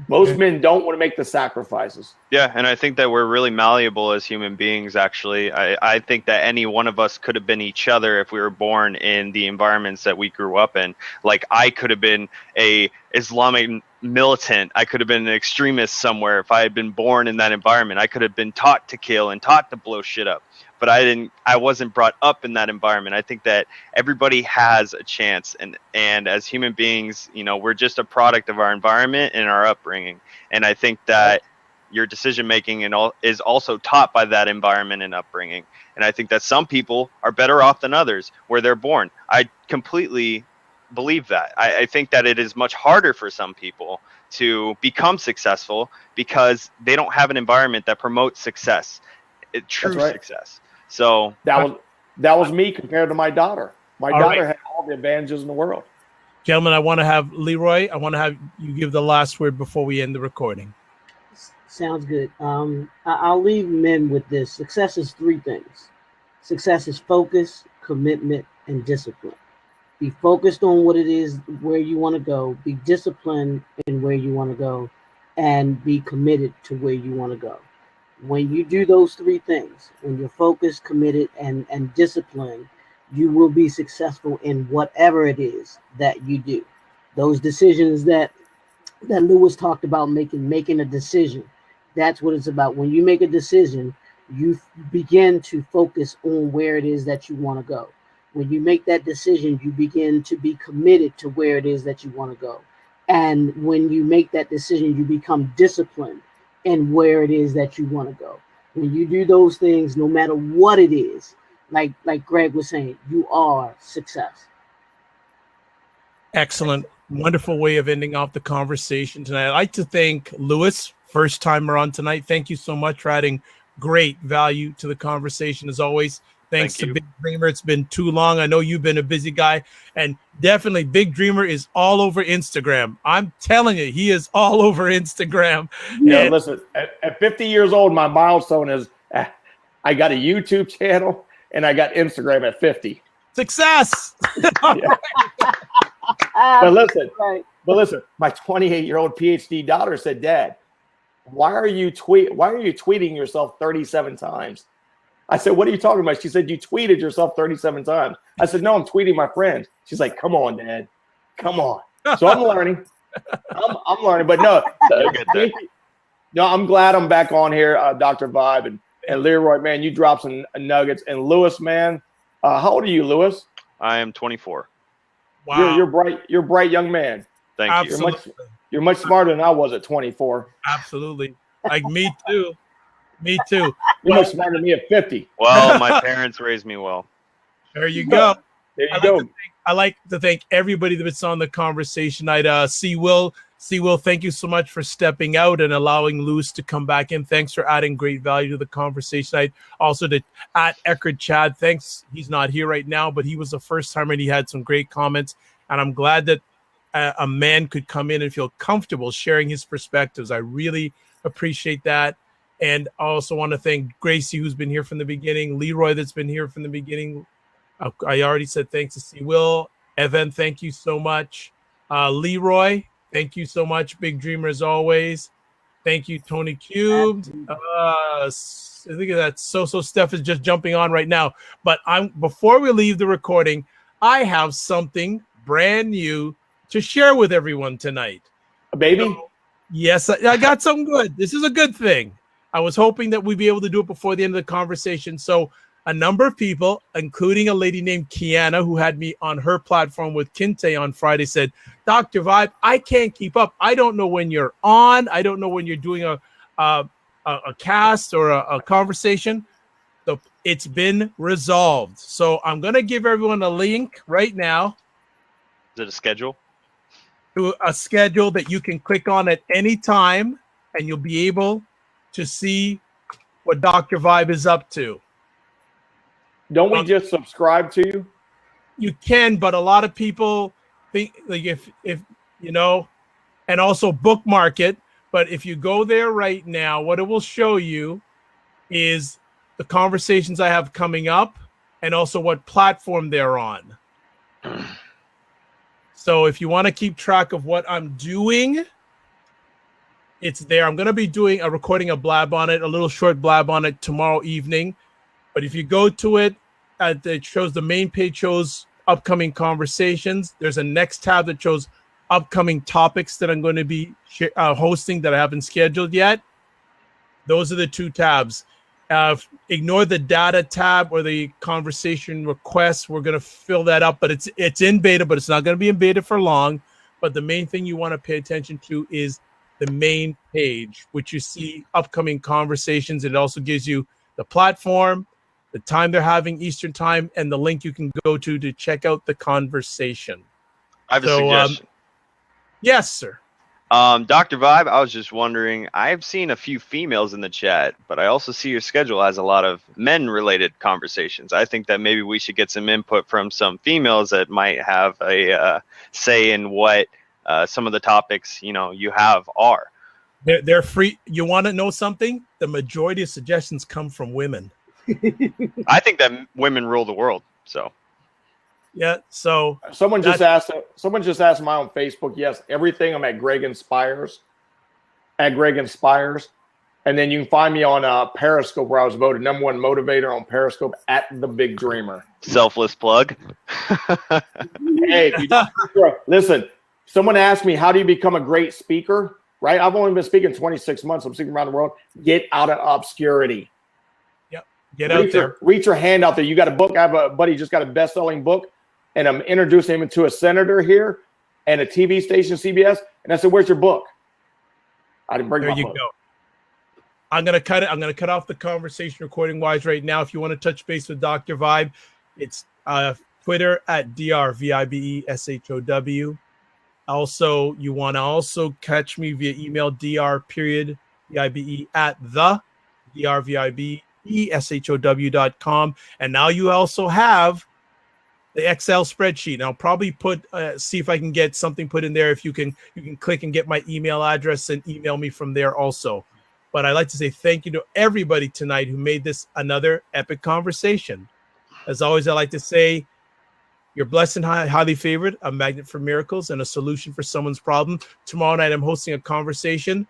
Most men don't want to make the sacrifices. Yeah, and I think that we're really malleable as human beings, actually. I think that any one of us could have been each other if we were born in the environments that we grew up in. Like, I could have been a Islamic militant. I could have been an extremist somewhere if I had been born in that environment. I could have been taught to kill and taught to blow shit up. But I wasn't brought up in that environment. I think that everybody has a chance, and as human beings, you know, we're just a product of our environment and our upbringing. And I think that your decision making is also taught by that environment and upbringing. And I think that some people are better off than others where they're born. I completely believe that. I think that it is much harder for some people to become successful because they don't have an environment that promotes success, true success. So that was me compared to my daughter. My daughter had all the advantages in the world. Gentlemen, I want to have Leroy. I want to have you give the last word before we end the recording. Sounds good. I'll leave men with this. Success is three things. Success is focus, commitment, and discipline. Be focused on what it is, where you want to go. Be disciplined in where you want to go, and be committed to where you want to go. When you do those three things, when you're focused, committed, and disciplined, you will be successful in whatever it is that you do. Those decisions that Lewis talked about, making a decision, that's what it's about. When you make a decision, you begin to focus on where it is that you want to go. When you make that decision, you begin to be committed to where it is that you want to go. And when you make that decision, you become disciplined in where it is that you want to go. When you do those things, no matter what it is, like Greg was saying, you are success. Excellent. Wonderful way of ending off the conversation tonight. I'd like to thank Lewis, first timer on tonight. Thank you so much for adding great value to the conversation as always. Thanks to Big Dreamer. It's been too long. I know you've been a busy guy, and definitely Big Dreamer is all over Instagram. I'm telling you, he is all over Instagram. Yeah, listen, at 50 years old, my milestone is I got a YouTube channel and I got Instagram at 50. Success. But listen, my 28-year-old PhD daughter said, "Dad, why are you tweeting yourself 37 times?" I said, "What are you talking about?" She said, "You tweeted yourself 37 times." I said, "No, I'm tweeting my friends." She's like, "Come on, Dad. Come on." So I'm learning. I'm learning. But no, I'm glad I'm back on here, Dr. Vibe and Leroy, man, you dropped some nuggets. And Lewis, man, how old are you, Lewis? I am 24. Wow. You're a bright young man. Thank you. You're much smarter than I was at 24. Absolutely. Like me too. Me too. You're much smarter than me at 50. Well, my parents raised me well. There you go. There you go. I like to thank everybody that's on the conversation. I'd see Will, thank you so much for stepping out and allowing Lewis to come back in. Thanks for adding great value to the conversation. I also to at Eckerd Chad. Thanks. He's not here right now, but he was the first timer and he had some great comments. And I'm glad that a man could come in and feel comfortable sharing his perspectives. I really appreciate that. And I also want to thank Gracie, who's been here from the beginning, Leroy, that's been here from the beginning. I already said thanks to C. Will. Evan, thank you so much. Leroy, thank you so much. Big Dreamer as always. Thank you, Tony Cubed. I think that So Steph is just jumping on right now. But before we leave the recording, I have something brand new to share with everyone tonight. A baby? So, yes, I got something good. This is a good thing. I was hoping that we'd be able to do it before the end of the conversation. So a number of people, including a lady named Kiana, who had me on her platform with Kinte on Friday, said, Dr. Vibe, I can't keep up. I don't know when you're on. I don't know when you're doing a cast or a conversation. So it's been resolved. So I'm going to give everyone a link right now. Is it a schedule? To a schedule that you can click on at any time, and you'll be able to see what Dr. Vibe is up to. Don't we just subscribe to you? You can, but a lot of people think like if you know, and also bookmark it. But if you go there right now, what it will show you is the conversations I have coming up and also what platform they're on. So if you want to keep track of what I'm doing, It's there. I'm going to be doing recording a blab on it, a little short blab on it tomorrow evening. But if you go to it, it shows the main page shows upcoming conversations. There's a next tab that shows upcoming topics that I'm going to be hosting that I haven't scheduled yet. Those are the two tabs. Ignore the data tab or the conversation requests. We're going to fill that up, but it's in beta, but it's not going to be in beta for long. But the main thing you want to pay attention to is the main page, which you see upcoming conversations. It also gives you the platform, the time they're having Eastern time, and the link you can go to check out the conversation. I have a suggestion. Yes, sir. Dr. Vibe, I was just wondering, I've seen a few females in the chat, but I also see your schedule has a lot of men-related conversations. I think that maybe we should get some input from some females that might have a say in what some of the topics, you have are. They're free. You want to know something? The majority of suggestions come from women. I think that women rule the world. So, yeah. So someone just asked me on Facebook. Yes, everything. I'm at Greg Inspires, and then you can find me on Periscope, where I was voted #1 motivator on Periscope at The Big Dreamer. Selfless plug. Hey, listen. Someone asked me, how do you become a great speaker? Right? I've only been speaking 26 months. I'm speaking around the world. Get out of obscurity. Yep. Get out there. Reach your hand out there. You got a book. I have a buddy just got a best-selling book, and I'm introducing him to a senator here and a TV station, CBS. And I said, "Where's your book?" I didn't bring my book. There you go. I'm gonna cut it. I'm gonna cut off the conversation recording wise right now. If you want to touch base with Dr. Vibe, it's Twitter at DRVIBESHOW. Also, you want to also catch me via email, dr.vibe at the drvibeshow.com. And now you also have the Excel spreadsheet. And I'll probably put, see if I can get something put in there. If you can click and get my email address and email me from there also. But I'd like to say thank you to everybody tonight who made this another epic conversation. As always, I like to say, you're blessed and highly favored, a magnet for miracles and a solution for someone's problem. Tomorrow night, I'm hosting a conversation,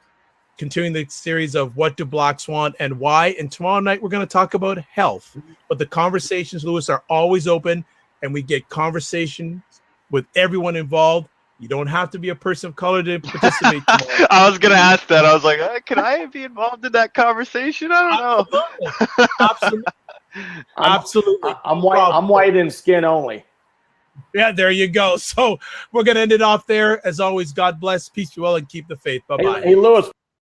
continuing the series of what do blacks want and why. And tomorrow night, we're going to talk about health. But the conversations, Lewis, are always open, and we get conversations with everyone involved. You don't have to be a person of color to participate tomorrow. I was going to ask that. I was like, can I be involved in that conversation? I don't know. Absolutely. Absolutely. I'm white in skin only. Yeah, there you go. So we're going to end it off there. As always, God bless, peace be well, and keep the faith. Bye-bye. Hey, Lewis.